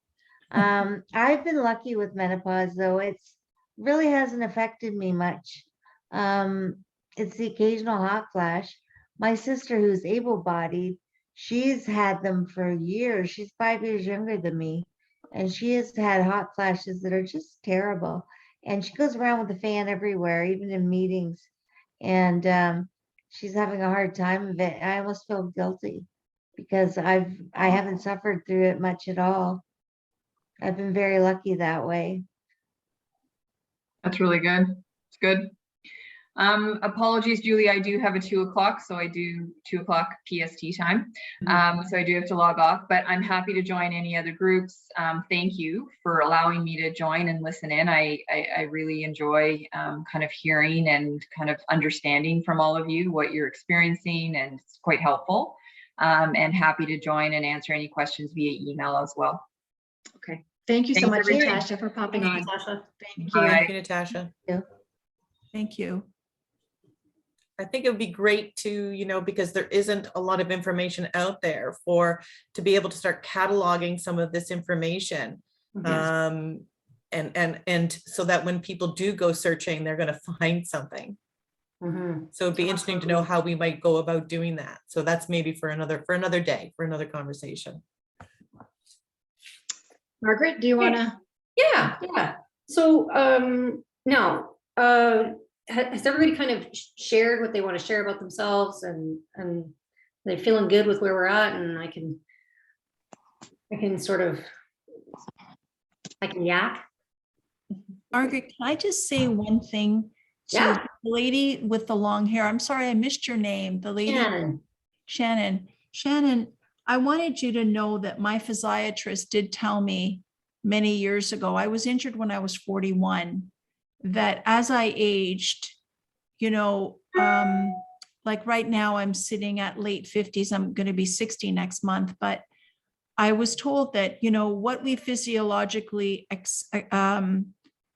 I've been lucky with menopause, though. It's really hasn't affected me much. It's the occasional hot flash. My sister, who's able-bodied, she's had them for years. She's 5 years younger than me, and she has had hot flashes that are just terrible. And she goes around with a fan everywhere, even in meetings. And she's having a hard time of it. I almost feel guilty because I haven't suffered through it much at all. I've been very lucky that way. That's really good. It's good. Apologies, Julie, I do have a 2 o'clock, so I do 2 o'clock PST time. So I do have to log off, but I'm happy to join any other groups. Thank you for allowing me to join and listen in. I really enjoy kind of hearing and kind of understanding from all of you what you're experiencing, and it's quite helpful. And happy to join and answer any questions via email as well. Okay. Thank you so Thanks, much, everybody. Natasha, for popping on. Natasha. Thank you. Bye. Thank you, Natasha. Thank you. I think it would be great to, because there isn't a lot of information out there to be able to start cataloging some of this information. And so that when people do go searching, they're going to find something. So it'd be interesting to know how we might go about doing that. So that's maybe for another day, for another conversation. Margaret, do you want to? Yeah. So now, has everybody kind of shared what they want to share about themselves, and they're feeling good with where we're at, and I can yak. Margaret, can I just say one thing? So Yeah. the lady with the long hair, I'm sorry, I missed your name. The lady, Shannon, I wanted you to know that my physiatrist did tell me many years ago, I was injured when I was 41, that as I aged, like right now I'm sitting at late 50s, I'm going to be 60 next month, but I was told that, what we physiologically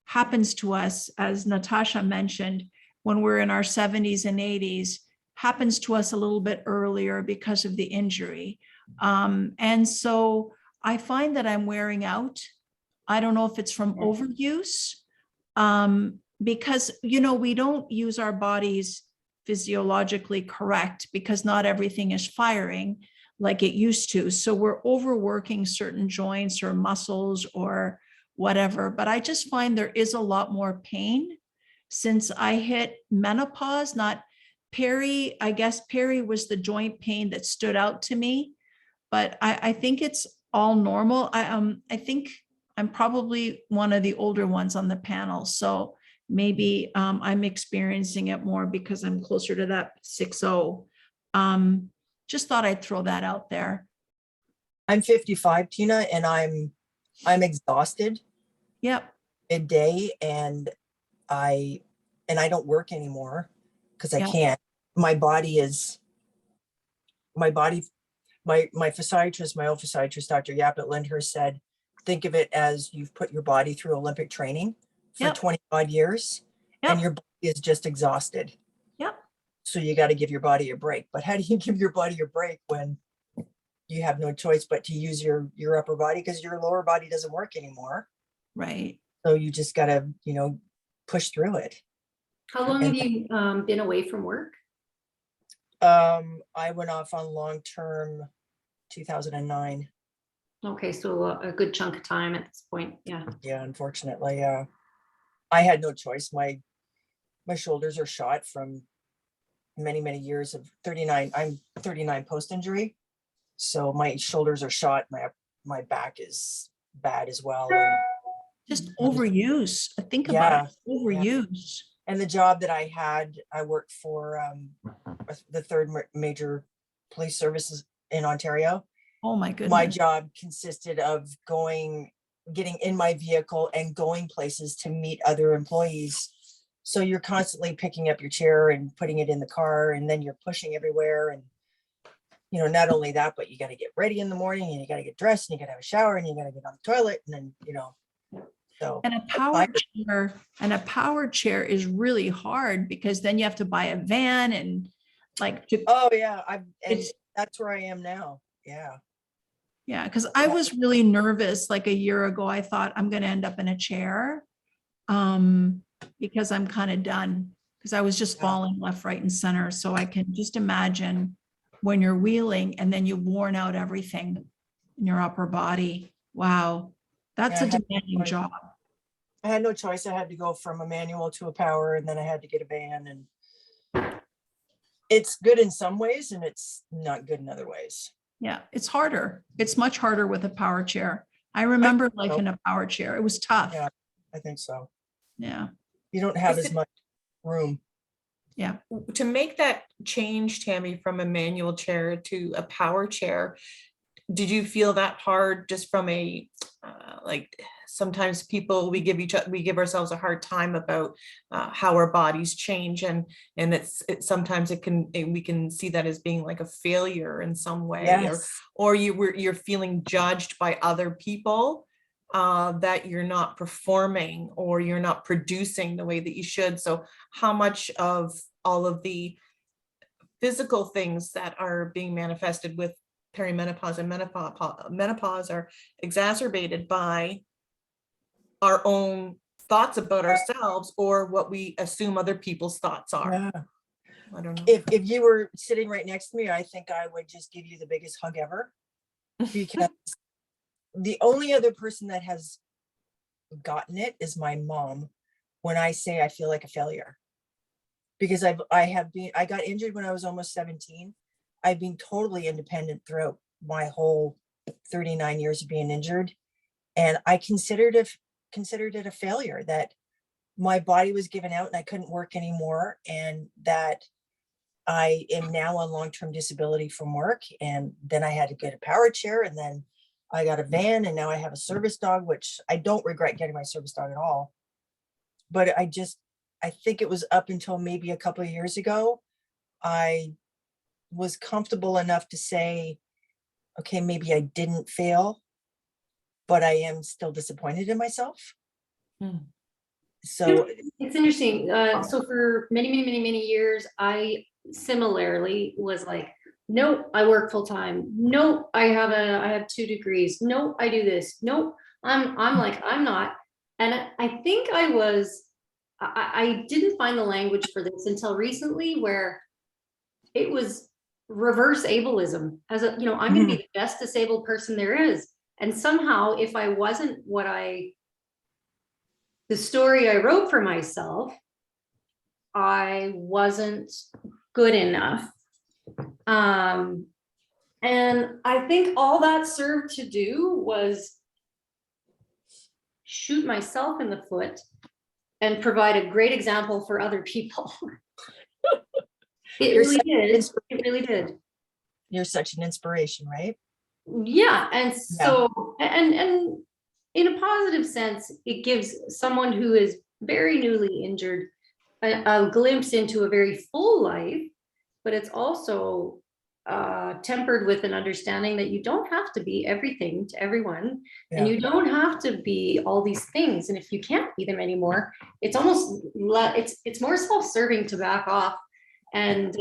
happens to us, as Natasha mentioned, when we're in our 70s and 80s, happens to us a little bit earlier because of the injury. And so I find that I'm wearing out. I don't know if it's from overuse, because, we don't use our bodies physiologically correct because not everything is firing like it used to. So we're overworking certain joints or muscles or whatever. But I just find there is a lot more pain since I hit menopause. Not peri, I guess peri was the joint pain that stood out to me, but I think it's all normal. I think I'm probably one of the older ones on the panel. So maybe I'm experiencing it more because I'm closer to that 6-0. Just thought I'd throw that out there. I'm 55, Tina, and I'm exhausted. Yep. Midday, and I don't work anymore because I Yeah. can't. My physiatrist, my old physiatrist, Dr. Yapet Lindhurst, said, think of it as you've put your body through Olympic training for Yep. 20 odd years, Yep. and your body is just exhausted. Yep. So you got to give your body a break. But how do you give your body a break when you have no choice but to use your upper body because your lower body doesn't work anymore? Right. So you just got to, push through it. How long have you been away from work? I went off on long-term 2009. Okay, so a good chunk of time at this point. Yeah. Yeah, unfortunately, I had no choice. My shoulders are shot from many years of 39. I'm 39 post-injury, so my shoulders are shot. My back is bad as well. And Just overuse. Think about it. Overuse. And the job that I had, I worked for the third major police services in Ontario. Oh my My goodness. job consisted of getting in my vehicle and going places to meet other employees. So you're constantly picking up your chair and putting it in the car, and then you're pushing everywhere. And, you know, not only that, but you got to get ready in the morning, and you got to get dressed, and you got to have a shower, and you got to get on the toilet. And then, you know, so. And a power chair is really hard because then you have to buy a van and like to, Oh yeah. And It's- that's where I am now. Yeah. yeah, because I was really nervous like a year ago. I thought I'm going to end up in a chair because I'm kind of done because I was just Yeah. falling left, right, and center. So I can just imagine when you're wheeling and then you've worn out everything in your upper body. Wow, that's Yeah, a I had- demanding job. I had no choice. I had to go from a manual to a power, and then I had to get a van, and it's good in some ways and it's not good in other ways. Yeah, it's harder. It's much harder with a power chair. I remember life so. in a power chair. It was tough. Yeah. I think so. Yeah. You don't have Is as it- much room. Yeah. To make that change, Tammy, from a manual chair to a power chair, did you feel that hard just from a like sometimes people we give ourselves a hard time about how our bodies change, and it's sometimes we can see that as being like a failure in some way, Yes. or you're feeling judged by other people that you're not performing or you're not producing the way that you should. So how much of all of the physical things that are being manifested with perimenopause and menopause are exacerbated by our own thoughts about ourselves or what we assume other people's thoughts are. Yeah. I don't know. If you were sitting right next to me, I think I would just give you the biggest hug ever, because the only other person that has gotten it is my mom. When I say I feel like a failure, because I got injured when I was almost 17. I've been totally independent throughout my whole 39 years of being injured. And I considered it a failure, that my body was given out and I couldn't work anymore. And that I am now on long-term disability from work. And then I had to get a power chair, and then I got a van, and now I have a service dog, which I don't regret getting my service dog at all. But I think it was up until maybe a couple of years ago, I was comfortable enough to say, okay, maybe I didn't fail, but I am still disappointed in myself. So It's interesting. So for many years, I similarly was like, nope, I work full time. Nope, I have 2 degrees. Nope, I do this. Nope, I'm like, I'm not. And I think I didn't find the language for this until recently, where it was reverse ableism. As a, I'm going to be the best disabled person there is. And somehow, if I wasn't the story I wrote for myself, I wasn't good enough. And I think all that served to do was shoot myself in the foot and provide a great example for other people. It really did. It really did. You're such an inspiration, right? Yeah. And so, and in a positive sense, it gives someone who is very newly injured a glimpse into a very full life, but it's also tempered with an understanding that you don't have to be everything to everyone, and you don't have to be all these things. And if you can't be them anymore, it's almost it's more self-serving to back off and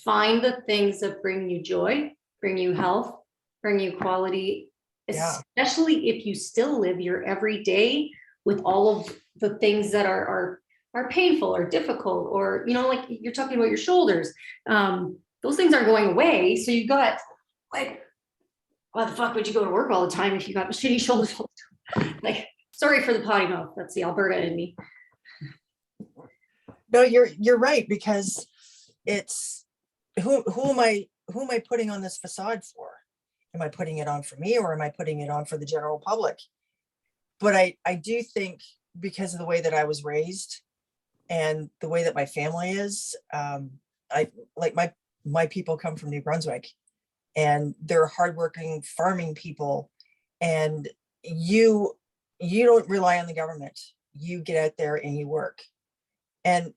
find the things that bring you joy, bring you health, bring you quality, especially if you still live your everyday with all of the things that are painful or difficult, or, like you're talking about your shoulders. Those things aren't going away. So you got, like, why the fuck would you go to work all the time if you got shitty shoulders? Like, sorry for the potty mouth. That's the Alberta in me. No, you're right, because it's who am I putting on this facade for? Am I putting it on for me, or am I putting it on for the general public? But I do think because of the way that I was raised and the way that my family is. I like my people come from New Brunswick, and they're hardworking farming people, and you don't rely on the government. You get out there and you work. And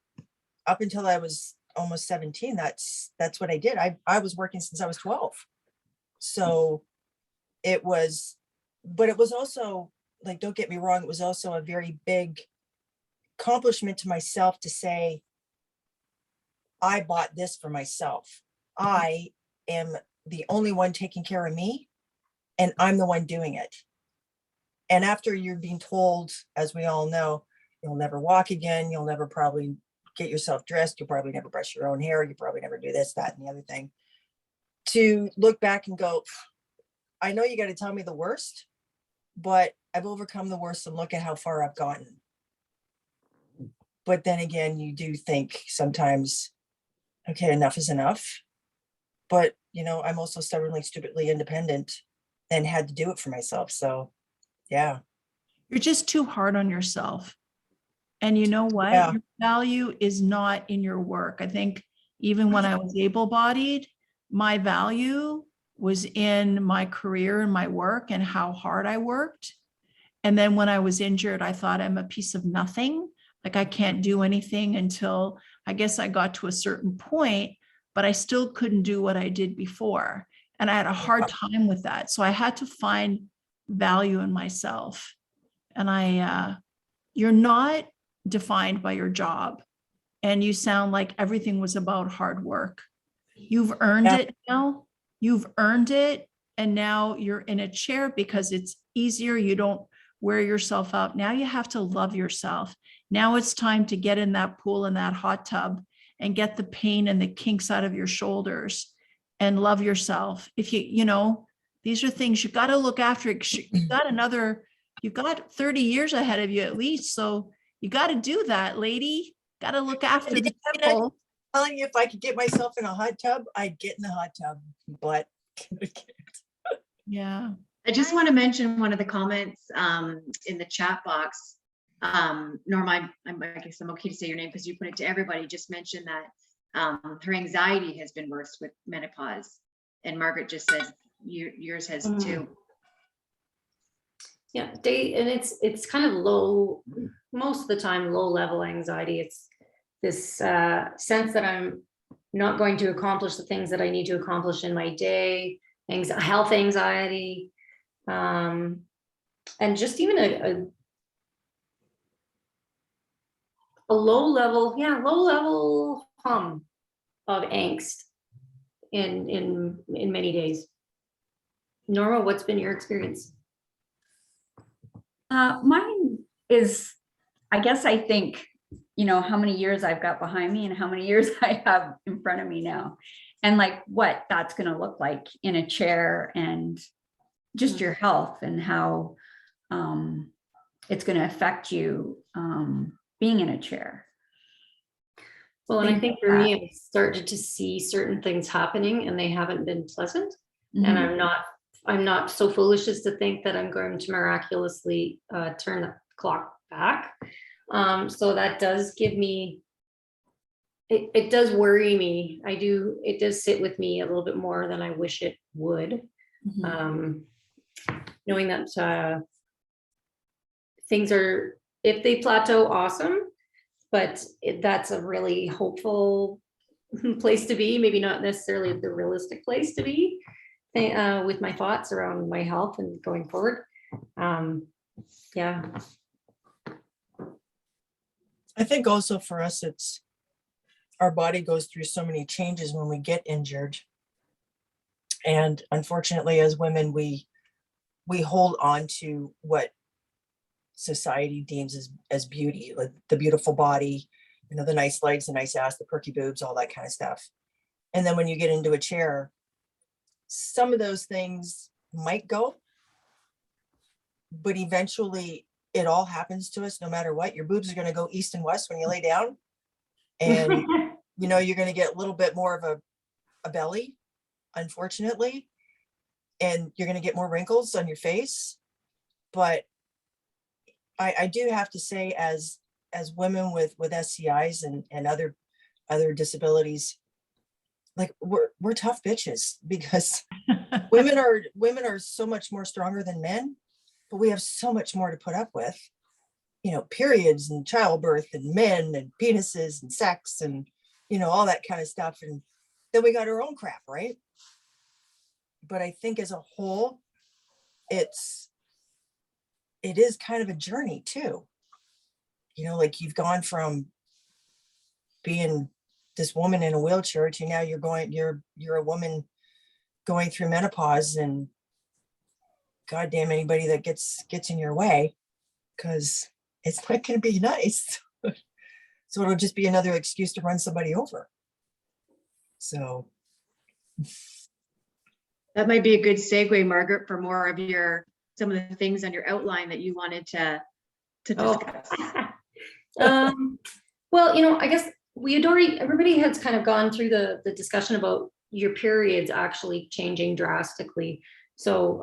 up until I was almost 17, that's what I did. I was working since I was 12. So it was, but it was also, like, don't get me wrong, it was also a very big accomplishment to myself to say, I bought this for myself. I am the only one taking care of me, and I'm the one doing it. And after you're being told, as we all know, you'll never walk again, you'll never probably get yourself dressed, you'll probably never brush your own hair, you probably never do this, that, and the other thing, to look back and go, I know you got to tell me the worst, but I've overcome the worst, and look at how far I've gotten. But then again, you do think sometimes, okay, enough is enough. But, you know, I'm also stubbornly, stupidly independent and had to do it for myself. So, yeah. You're just too hard on yourself. And you know what? Yeah. Your value is not in your work. I think even when I was able-bodied, my value was in my career and my work and how hard I worked. And then when I was injured, I thought I'm a piece of nothing. Like, I can't do anything until I guess I got to a certain point, but I still couldn't do what I did before. And I had a hard time with that. So I had to find value in myself. And you're not defined by your job. And you sound like everything was about hard work. You've earned it now. You've earned it. And now you're in a chair because it's easier. You don't wear yourself out. Now you have to love yourself. Now it's time to get in that pool, in that hot tub, and get the pain and the kinks out of your shoulders and love yourself. If you know, these are things you got to look after. You've got 30 years ahead of you at least. So you got to do that, lady. Got to look after the temple. Telling you, if I could get myself in a hot tub, I'd get in the hot tub, but Yeah. I just want to mention one of the comments in the chat box. Norma, I guess I'm okay to say your name because you put it to everybody. Just mentioned that her anxiety has been worse with menopause, and Margaret just says yours has too. Yeah, and it's kind of low, most of the time, low level anxiety. It's this sense that I'm not going to accomplish the things that I need to accomplish in my day, health anxiety, and just even a low level hum of angst in many days. Norma, what's been your experience? Mine is, I guess I think, you know, how many years I've got behind me and how many years I have in front of me now, and like what that's going to look like in a chair, and just your health and how it's going to affect you being in a chair. Well, and I think for me, I've started to see certain things happening and they haven't been pleasant. Mm-hmm. And I'm not so foolish as to think that I'm going to miraculously turn the clock back. So that does give me, it does worry me. It does sit with me a little bit more than I wish it would. Mm-hmm. Knowing that things are, if they plateau, awesome, but that's a really hopeful place to be, maybe not necessarily the realistic place to be with my thoughts around my health and going forward. Yeah. I think also for us, it's our body goes through so many changes when we get injured. And unfortunately, as women, we hold on to what society deems as beauty, like the beautiful body, you know, the nice legs, the nice ass, the perky boobs, all that kind of stuff. And then when you get into a chair, some of those things might go, but eventually it all happens to us no matter what. Your boobs are going to go east and west when you lay down. And, you know, you're going to get a little bit more of a belly, unfortunately. And you're going to get more wrinkles on your face. But I do have to say, as women with SCIs and other disabilities, like we're tough bitches, because women are so much more stronger than men, but we have so much more to put up with, you know, periods and childbirth and men and penises and sex and, you know, all that kind of stuff. And then we got our own crap, right? But I think as a whole, it is kind of a journey too. You know, like you've gone from being this woman in a wheelchair to now you're a woman going through menopause, and goddamn anybody that gets in your way, because it's not going to be nice. So it'll just be another excuse to run somebody over. So That might be a good segue, Margaret, for more of some of the things on your outline that you wanted to discuss. Well, you know, I guess everybody has kind of gone through the discussion about your periods actually changing drastically. So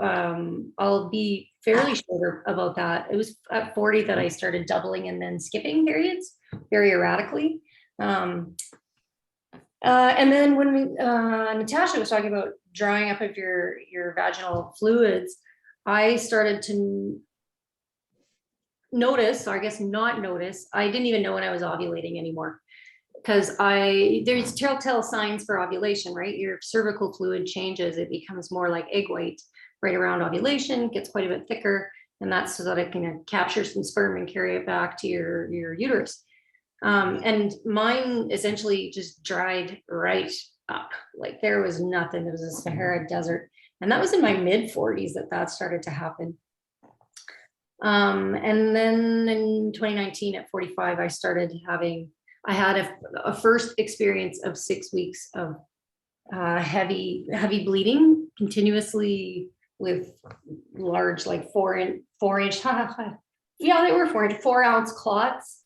I'll be fairly shorter about that. It was at 40 that I started doubling and then skipping periods very erratically. And then when Natasha was talking about drying up of your vaginal fluids, I started to notice, or I guess not notice, I didn't even know when I was ovulating anymore, because there's telltale signs for ovulation, right? Your cervical fluid changes, it becomes more like egg white right around ovulation, gets quite a bit thicker, and that's so that it can capture some sperm and carry it back to your uterus. And mine essentially just dried right up, like there was nothing. There was a Sahara desert, and that was in my mid 40s that started to happen. And then in 2019 at 45, I had a first experience of 6 weeks of heavy bleeding continuously with large, like 4 inch, yeah, they were 4 ounce clots,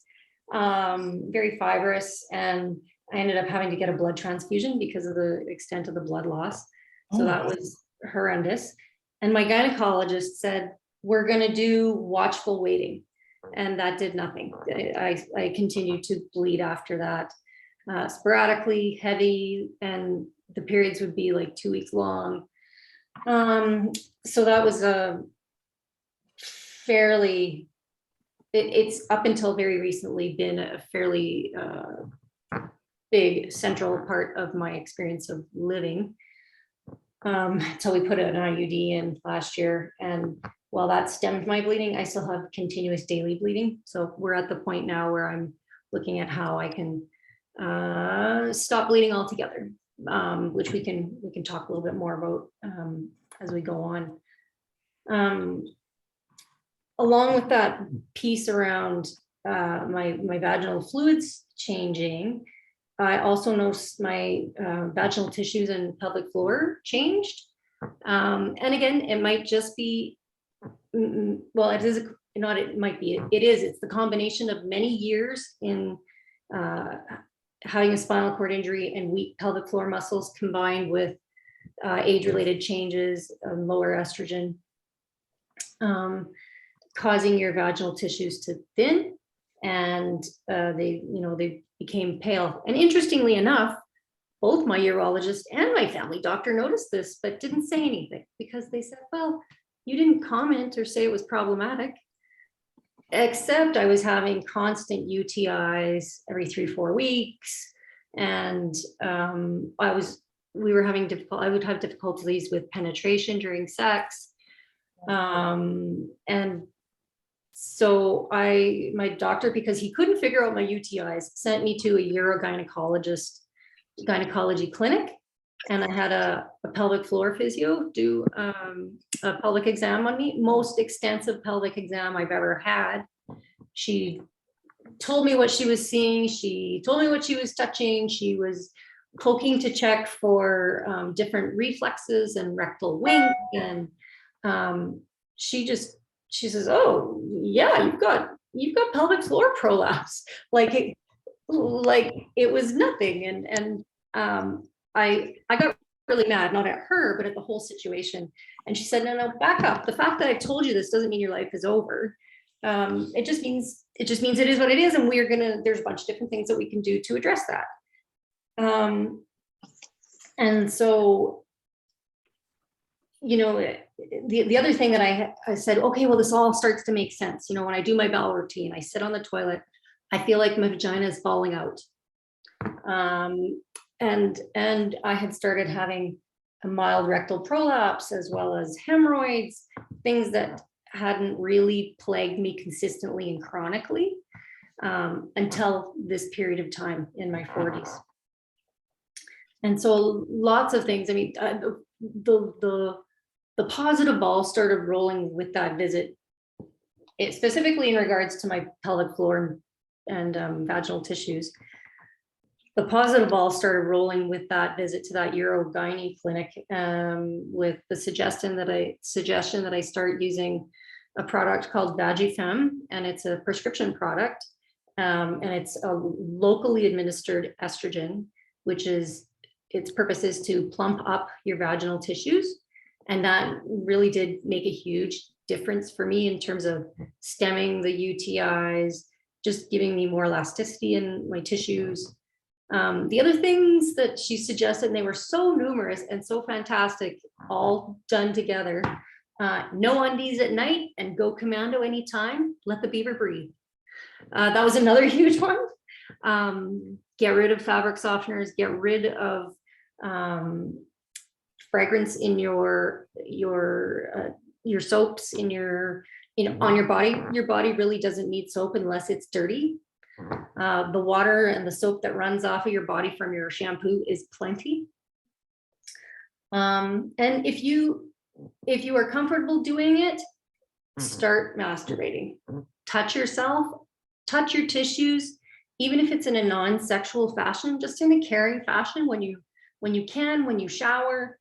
very fibrous. And I ended up having to get a blood transfusion because of the extent of the blood loss. So that was horrendous. And my gynecologist said, we're going to do watchful waiting. And that did nothing. I continued to bleed after that, sporadically, heavy, and the periods would be like 2 weeks long. So that was a fairly, it's up until very recently been a fairly big central part of my experience of living, until we put an IUD in last year. And while that stemmed my bleeding, I still have continuous daily bleeding. So we're at the point now where I'm looking at how I can stop bleeding altogether, which we can talk a little bit more about as we go on. Along with that piece around my vaginal fluids changing, I also noticed my vaginal tissues and pelvic floor changed. And again, it might just be, well, it is not, it might be, it is, it's the combination of many years in having a spinal cord injury and weak pelvic floor muscles combined with age-related changes, lower estrogen, causing your vaginal tissues to thin, and they became pale. And interestingly enough, both my urologist and my family doctor noticed this, but didn't say anything, because they said, well, you didn't comment or say it was problematic, except I was having constant UTIs every 3-4 weeks. And I would have difficulties with penetration during sex. And so my doctor, because he couldn't figure out my UTIs, sent me to a gynecology clinic. And I had a pelvic floor physio do a pelvic exam on me, most extensive pelvic exam I've ever had. She told me what she was seeing. She told me what she was touching. She was poking to check for different reflexes and rectal wink. And she says, oh yeah, you've got pelvic floor prolapse. Like it was nothing. And I got really mad, not at her, but at the whole situation. And she said, no, back up. The fact that I told you this doesn't mean your life is over. It just means it is what it is, and there's a bunch of different things that we can do to address that. And so, you know, the other thing that I said, okay, well, this all starts to make sense. You know, when I do my bowel routine, I sit on the toilet, I feel like my vagina is falling out. And I had started having a mild rectal prolapse as well as hemorrhoids, things that hadn't really plagued me consistently and chronically until this period of time in my 40s. And so lots of things. I mean, the positive ball started rolling with that visit, specifically in regards to my pelvic floor and vaginal tissues. The positive ball started rolling with that visit to that Urogyne clinic, with the suggestion that I start using a product called Vagifem, and it's a prescription product, and it's a locally administered estrogen, which is its purpose is to plump up your vaginal tissues, and that really did make a huge difference for me in terms of stemming the UTIs, just giving me more elasticity in my tissues. The other things that she suggested, and they were so numerous and so fantastic, all done together. No undies at night and go commando anytime. Let the beaver breathe. That was another huge one. Get rid of fabric softeners. Get rid of fragrance in your soaps on your body. Your body really doesn't need soap unless it's dirty. The water and the soap that runs off of your body from your shampoo is plenty. And if you are comfortable doing it, start masturbating. Touch yourself, touch your tissues, even if it's in a non-sexual fashion, just in a caring fashion when you shower.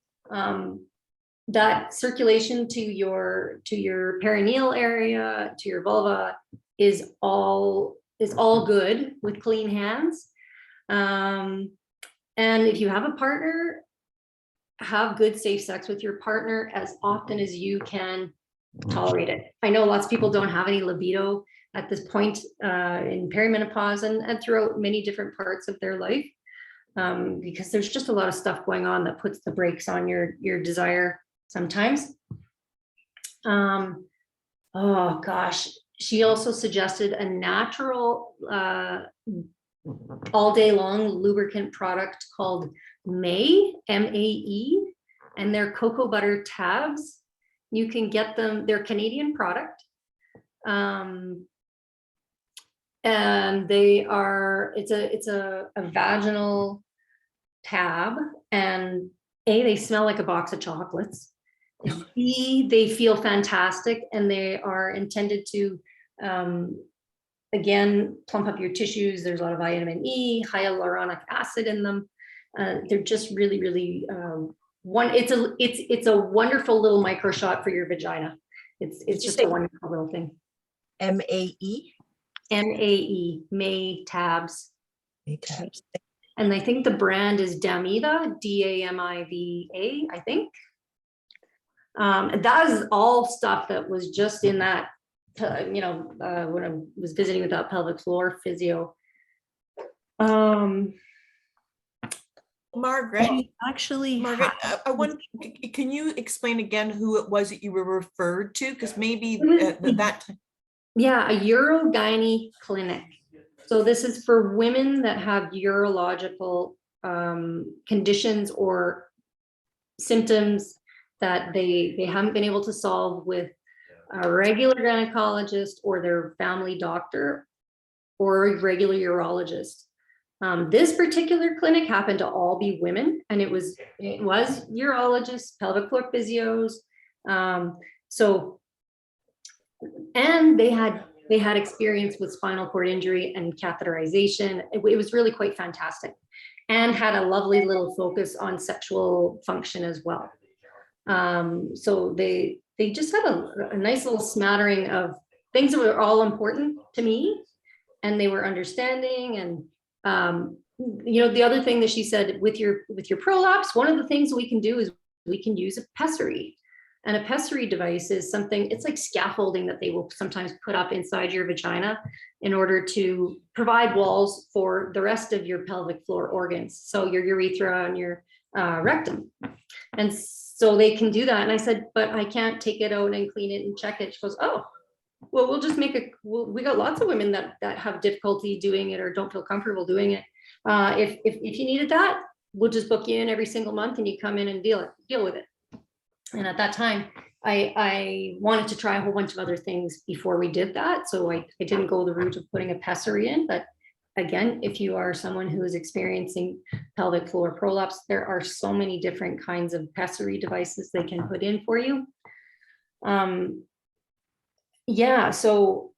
That circulation to your perineal area, to your vulva is all good with clean hands. And if you have a partner, have good, safe sex with your partner as often as you can tolerate it. I know lots of people don't have any libido at this point in perimenopause and throughout many different parts of their life, because there's just a lot of stuff going on that puts the brakes on your desire sometimes. Oh gosh. She also suggested a natural all day long lubricant product called May, M-A-E, and they're cocoa butter tabs. You can get them, they're Canadian product. And they are, it's a vaginal tab, and A, they smell like a box of chocolates. B, they feel fantastic, and they are intended to again, plump up your tissues. There's a lot of vitamin E, hyaluronic acid in them. They're just really, really it's a wonderful little micro shot for your vagina. It's just a wonderful little thing. M-A-E? M-A-E, May tabs. May tabs. And I think the brand is Damiva, D-A-M-I-V-A, I think. That is all stuff that was just in that, when I was visiting with that pelvic floor physio. Margaret, Actually, I want, can you explain again who it was that you were referred to? Because maybe that. Yeah, a Urogyne clinic. So this is for women that have urological conditions or symptoms that they haven't been able to solve with a regular gynecologist or their family doctor or a regular urologist. This particular clinic happened to all be women, and it was urologists, pelvic floor physios. And they had experience with spinal cord injury and catheterization. It was really quite fantastic, and had a lovely little focus on sexual function as well. So they just had a nice little smattering of things that were all important to me, and they were understanding. And the other thing that she said with your prolapse, one of the things we can do is we can use a pessary. And a pessary device is something, it's like scaffolding that they will sometimes put up inside your vagina in order to provide walls for the rest of your pelvic floor organs. So your urethra and your rectum. And so they can do that. And I said, but I can't take it out and clean it and check it. She goes, oh, well, we'll just make it. We got lots of women that have difficulty doing it or don't feel comfortable doing it. If you needed that, we'll just book you in every single month and you come in and deal with it. And at that time, I wanted to try a whole bunch of other things before we did that. So I didn't go the route of putting a pessary in. But again, if you are someone who is experiencing pelvic floor prolapse, there are so many different kinds of pessary devices they can put in for you. Yeah, so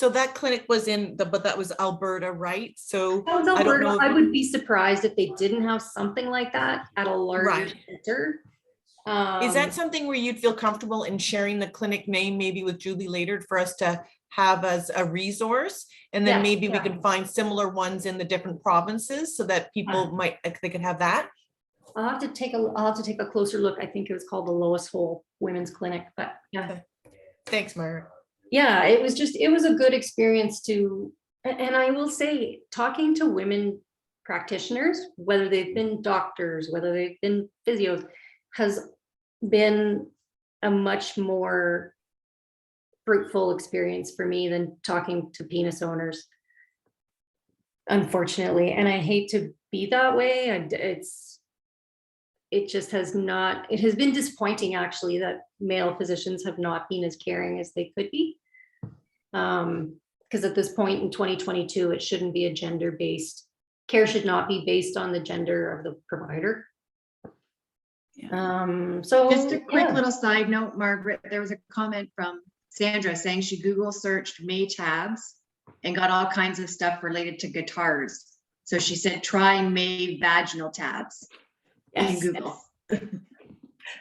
that clinic was but that was Alberta, right? So that was I don't Alberta. know. I would be surprised if they didn't have something like that at a larger Right. center. Is that something where you'd feel comfortable in sharing the clinic name, maybe with Julie later, for us to have as a resource? And then Yes, maybe we yeah. can find similar ones in the different provinces so that people they could have that. I'll have to take a closer look. I think it was called the Lois Hole Women's Clinic, but yeah. Thanks, Margaret. Yeah, it was a good experience and I will say, talking to women practitioners, whether they've been doctors, whether they've been physios, has been a much more fruitful experience for me than talking to penis owners, unfortunately. And I hate to be that way. It has been disappointing, actually, that male physicians have not been as caring as they could be. Because at this point in 2022, it shouldn't be a gender-based care, should not be based on the gender of the provider. So Just a quick little side note, Margaret, there was a comment from Sandra saying she Google searched May tabs and got all kinds of stuff related to guitars. So she said, try May vaginal tabs in Google. Yes.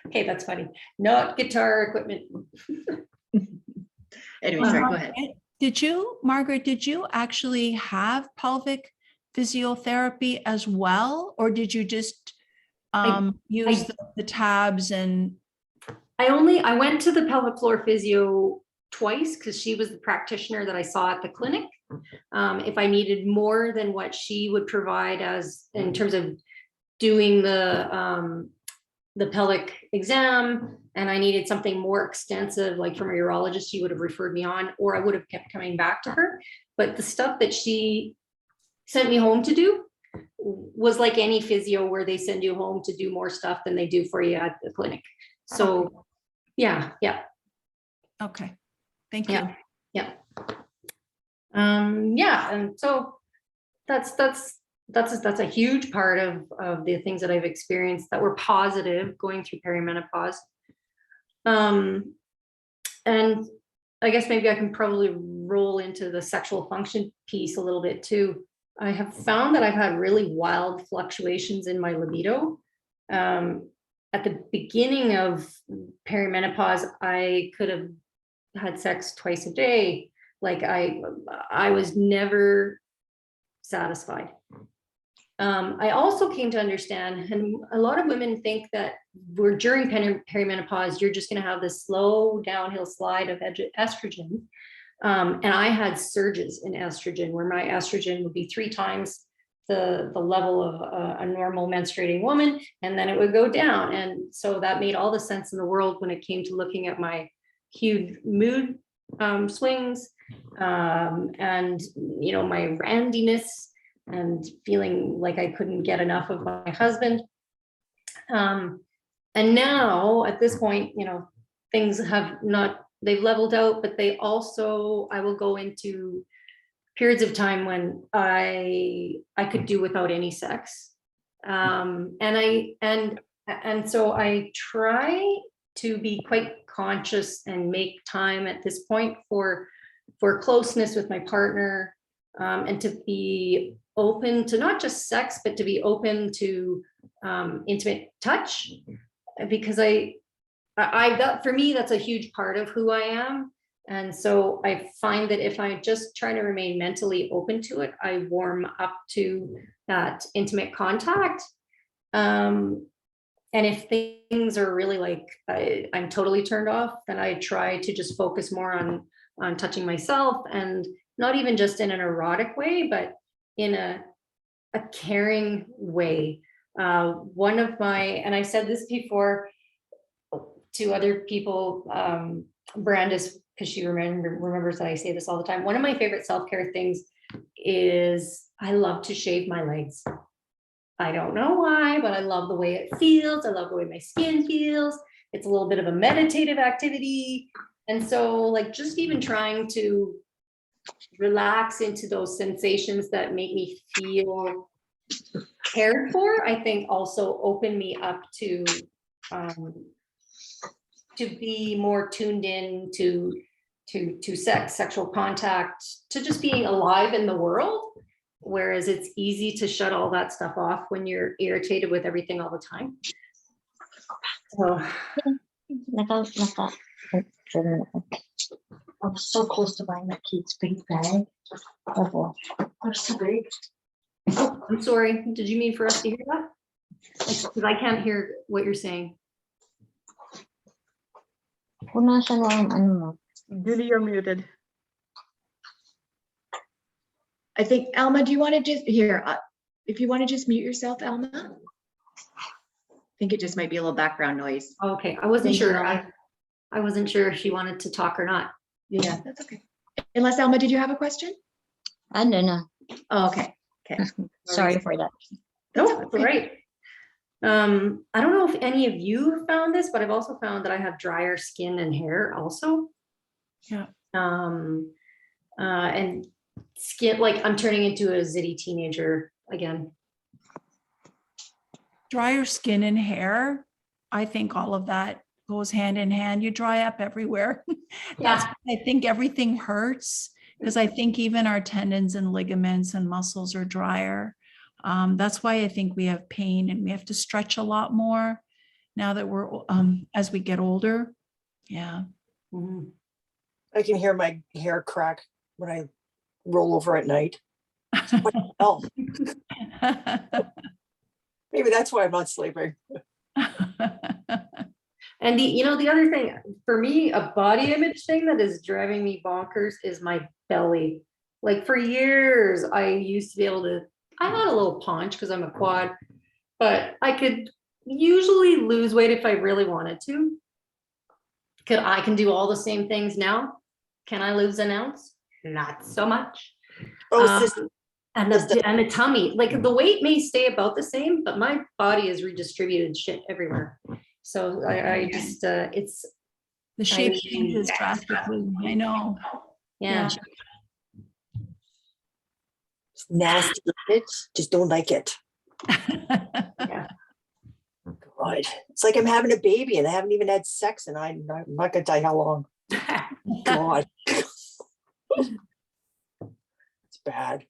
Okay, that's funny. Not guitar equipment. Anyway, sorry, go ahead. Margaret, did you actually have pelvic physiotherapy as well? Or did you just use the tabs? And I went to the pelvic floor physio twice because she was the practitioner that I saw at the clinic. If I needed more than what she would provide in terms of doing the pelvic exam, and I needed something more extensive, like from a urologist, she would have referred me on, or I would have kept coming back to her. But the stuff that she sent me home to do was like any physio, where they send you home to do more stuff than they do for you at the clinic. So yeah. okay, thank you. Yeah. And so that's a huge part of the things that I've experienced that were positive going through perimenopause. And I guess maybe I can probably roll into the sexual function piece a little bit too. I have found that I've had really wild fluctuations in my libido. At the beginning of perimenopause, I could have had sex twice a day. Like I was never satisfied. I also came to understand, and a lot of women think that during perimenopause, you're just going to have this slow downhill slide of estrogen. And I had surges in estrogen, where my estrogen would be 3 times the level of a normal menstruating woman, and then it would go down. And so that made all the sense in the world when it came to looking at my huge mood swings, and my randiness, and feeling like I couldn't get enough of my husband. And now at this point, things they've leveled out, but I will go into periods of time when I could do without any sex. And so I try to be quite conscious and make time at this point for closeness with my partner, and to be open to not just sex, but to be open to intimate touch, because for me, that's a huge part of who I am. And so I find that if I just try to remain mentally open to it, I warm up to that intimate contact. And And if things are really like, I'm totally turned off, then I try to just focus more on touching myself, and not even just in an erotic way, but in a caring way. One of my, and I've said this before to other people, Brandis, because she remembers that I say this all the time. One of my favorite self-care things is I love to shave my legs. I don't know why, but I love the way it feels. I love the way my skin feels. It's a little bit of a meditative activity. And so like just even trying to relax into those sensations that make me feel cared for, I think also open me up to be more tuned in to sex, sexual contact, to just being alive in the world. Whereas it's easy to shut all that stuff off when you're irritated with everything all the time. So I was so close to buying that kid's big bag. Oh, they're so big. oh, I'm sorry. Did you mean for us to hear that? Because I can't hear what you're saying. Julie, you're muted. I think, Alma, do you want to just, if you want to just mute yourself, Alma? I think it just might be a little background noise. Okay, I wasn't Thank you, sure. Alma. I wasn't sure if she wanted to talk or not. Yeah, that's okay. Unless, Alma, did you have a question? I don't know. Oh, okay. Okay. Sorry for that. No, that's all right. I don't know if any of you found this, but I've also found that I have drier skin and hair also. Yeah. And skin, like I'm turning into a zitty teenager again. Drier skin and hair. I think all of that goes hand in hand. You dry up everywhere. That's why I think everything hurts, because I think even our tendons and ligaments and muscles are drier. That's why I think we have pain and we have to stretch a lot more now that we're as we get older. Yeah. Mhm. I can hear my hair crack when I roll over at night. What the hell? Maybe that's why I'm not sleeping. And the other thing for me, a body image thing that is driving me bonkers is my belly. Like for years, I used to be able to, I had a little paunch because I'm a quad, but I could usually lose weight if I really wanted to. I can do all the same things now. Can I lose an ounce? Not so much. Oh, And the tummy, like the weight may stay about the same, but my body is redistributed shit everywhere. So I just, it's. The shape changes drastically. I know. Yeah. it's nasty. Just don't like it. Yeah. God. It's like I'm having a baby and I haven't even had sex, and I'm not gonna tell you how long. God. It's bad.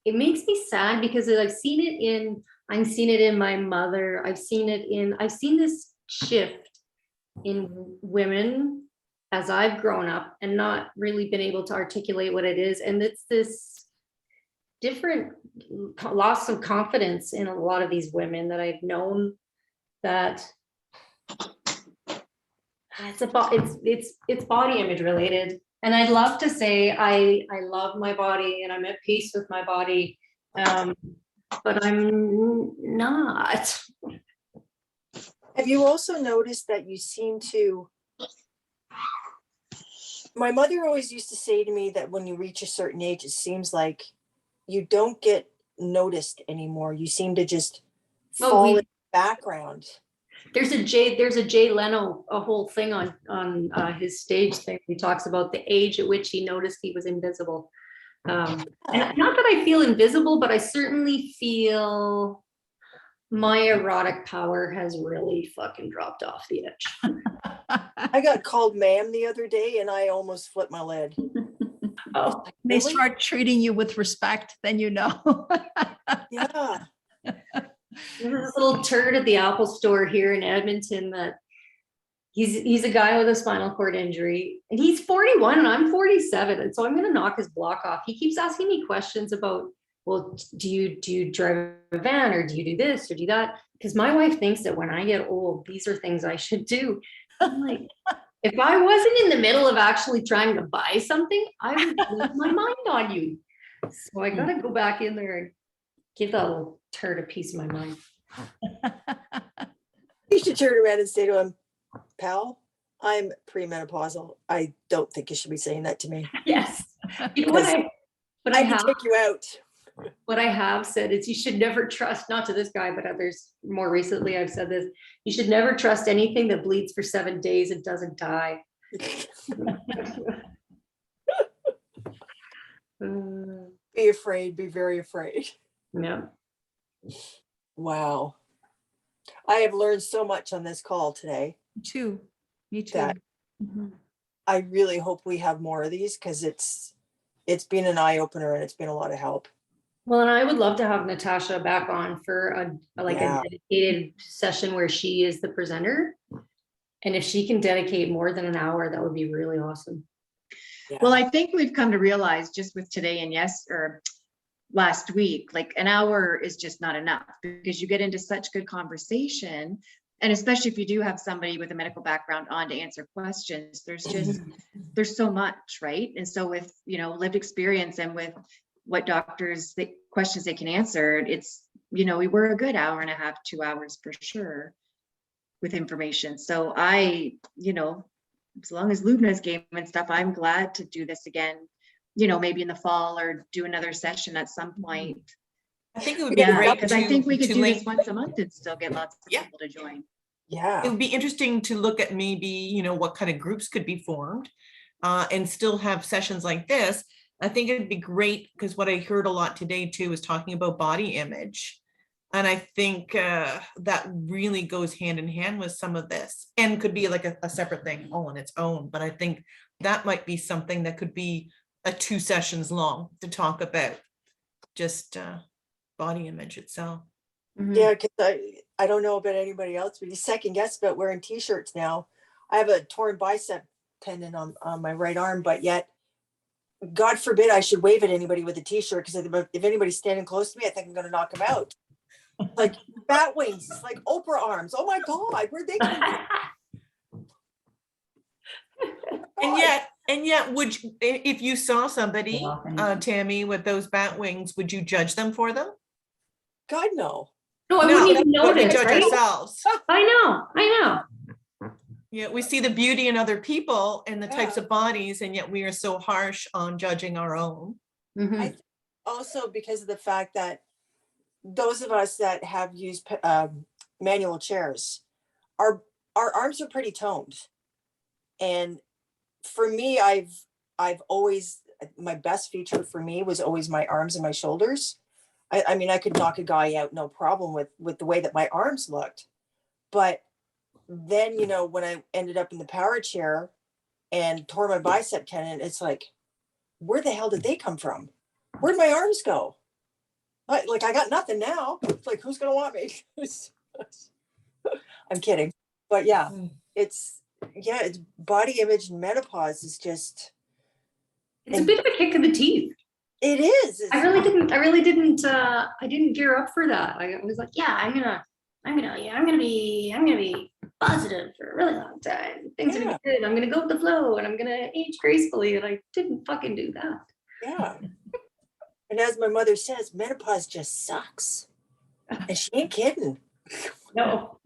It makes me sad because I've seen it in my mother. I've seen this shift in women as I've grown up and not really been able to articulate what it is. And it's this different loss of confidence in a lot of these women that I've known, that it's body image related. And I'd love to say I love my body and I'm at peace with my body, but I'm not. Have you also noticed that you seem to, my mother always used to say to me that when you reach a certain age, it seems like you don't get noticed anymore. You seem to just fall in the background. There's a Jay Leno, a whole thing on his stage thing. He talks about the age at which he noticed he was invisible. And not that I feel invisible, but I certainly feel my erotic power has really fucking dropped off the edge. I got called ma'am the other day and I almost flipped my lid. Oh, They Really? start treating you with respect, then you know. Yeah. there's this little turd at the Apple store here in Edmonton that he's a guy with a spinal cord injury, and he's 41 and I'm 47. And so I'm going to knock his block off. He keeps asking me questions about well, do you drive a van, or do you do this or do that? Because my wife thinks that when I get old, these are things I should do. I'm like, if I wasn't in the middle of actually trying to buy something, I would lose my mind on you. So I gotta go back in there and give that little turd a piece of my mind. You should turn around and say to him, pal, I'm premenopausal. I don't think you should be saying that to me. Yes. You know what I can take you out. what I have said is you should never trust, not to this guy, but others more recently, I've said this, you should never trust anything that bleeds for 7 days and doesn't die. Be afraid, be very afraid. Yeah. Wow. I have learned so much on this call today. Me too. Me too. That Mhm. I really hope we have more of these, because it's been an eye opener and it's been a lot of help. Well, and I would love to have Natasha back on for a dedicated session where she is the presenter. And if she can dedicate more than an hour, that would be really awesome. Yeah. Well, I think we've come to realize just with today and last week, like an hour is just not enough, because you get into such good conversation. And especially if you do have somebody with a medical background on to answer questions, there's so much, right? And so with, lived experience and with what doctors, the questions they can answer, it's, we were a good hour and a half, 2 hours for sure with information. So as long as Lubna's game and stuff, I'm glad to do this again, maybe in the fall, or do another session at some point. I think it would be great because I think we could to do link. this once a month and still get lots of people to join. Yeah. It would be interesting to look at maybe, what kind of groups could be formed and still have sessions like this. I think it'd be great, because what I heard a lot today too was talking about body image. And I think that really goes hand in hand with some of this, and could be like a separate thing all on its own. But I think that might be something that could be 2 sessions long to talk about just body image itself. Mhm. Yeah, because I don't know about anybody else, but you second guess about wearing t-shirts now. I have a torn bicep tendon on my right arm, but yet, God forbid I should wave at anybody with a t-shirt, because if anybody's standing close to me, I think I'm going to knock them out. Like bat wings, it's like Oprah arms. Oh my God, where'd they come from? And yet, would you, if you saw somebody, Tammy, with those bat wings, would you judge them for them? God, no. No, I wouldn't even But we notice, judge right? ourselves. I know. Yeah, we see the beauty in other people and the types Yeah. of bodies, and yet we are so harsh on judging our own. Mhm. I think also because of the fact that those of us that have used manual chairs, our arms are pretty toned. And for me, I've always, my best feature for me was always my arms and my shoulders. I mean, I could knock a guy out, no problem, with the way that my arms looked. But then, when I ended up in the power chair and tore my bicep tendon, it's like, where the hell did they come from? Where'd my arms go? Like I got nothing now. It's like, who's gonna want me? I'm kidding. But yeah, it's body image and menopause is just, It's a bit of a kick in the teeth. it is. I didn't gear up for that. I was like, yeah, I'm gonna be positive for a really long time. Things are gonna be good. I'm gonna go with the flow and I'm gonna age gracefully. And I didn't fucking do that. Yeah. And as my mother says, menopause just sucks. And she ain't kidding. No.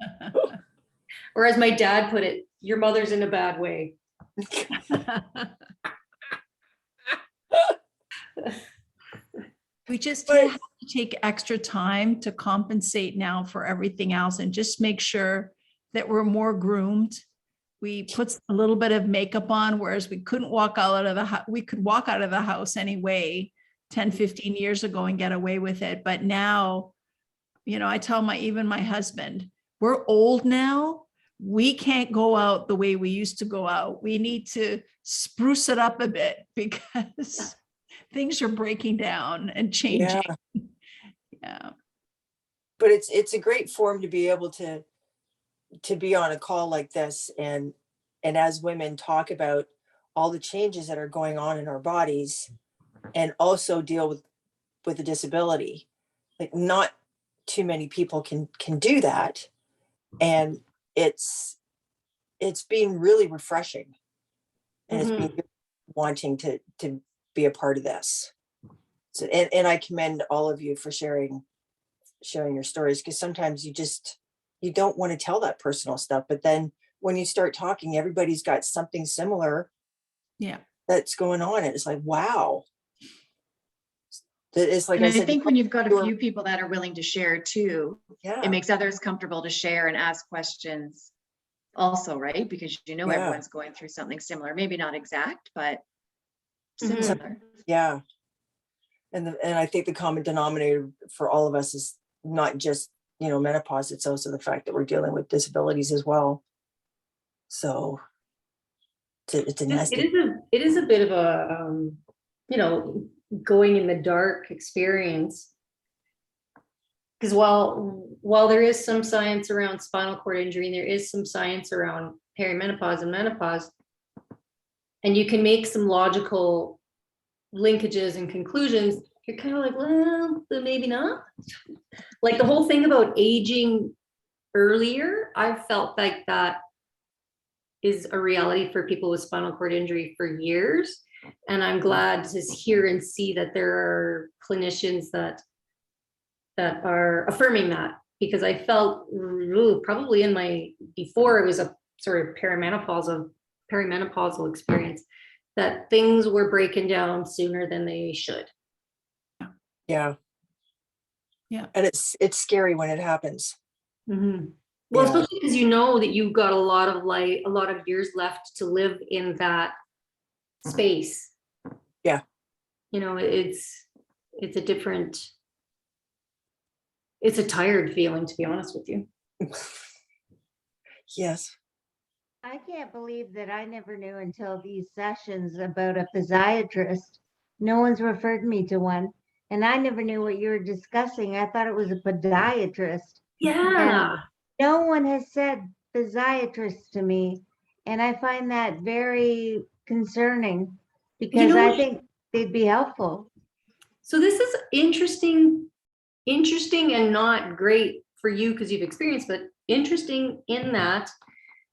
Or as my dad put it, your mother's in a bad way. We just have to take extra time to compensate now for everything else and just make sure that we're more groomed. We put a little bit of makeup on, whereas we couldn't walk out of the house. We could walk out of the house anyway 10, 15 years ago and get away with it. But now, I tell even my husband, we're old now. We can't go out the way we used to go out. We need to spruce it up a bit because things are breaking down and changing. Yeah. But it's a great form to be able to be on a call like this and as women talk about all the changes that are going on in our bodies, and also deal with with a disability. Like not too many people can do that. And it's been really refreshing. And it's been wanting to be a part of this. So, and I commend all of you for sharing your stories, because sometimes you don't want to tell that personal stuff, but then when you start talking, everybody's got something similar that's going on, and it's like, wow. It's like And I I said, think when you've got a few people that are willing to share too, yeah, it makes others comfortable to share and ask questions also, right? Because Yeah. everyone's going through something similar, maybe not exact, but similar. yeah. And I think the common denominator for all of us is not just, menopause, it's also the fact that we're dealing with disabilities as well. So it's a nested. It is a bit of a, going in the dark experience. Because while there is some science around spinal cord injury, and there is some science around perimenopause and menopause, and you can make some logical linkages and conclusions, you're kind of like, well, but maybe not. Like the whole thing about aging earlier, I felt like that is a reality for people with spinal cord injury for years. And I'm glad to hear and see that there are clinicians that are affirming that, because I felt probably before it was a sort of perimenopausal experience, that things were breaking down sooner than they should. Yeah. And it's scary when it happens. Mm-hmm. Well, Yeah. especially because you know that you've got a lot of years left to live in that space. Yeah. It's a tired feeling, to be honest with you. Yes. I can't believe that I never knew until these sessions about a physiatrist. No one's referred me to one, and I never knew what you were discussing. I thought it was a podiatrist. Yeah. And no one has said physiatrist to me, and I find that very concerning, because I think they'd be helpful. So this is interesting and not great for you because you've experienced, but interesting in that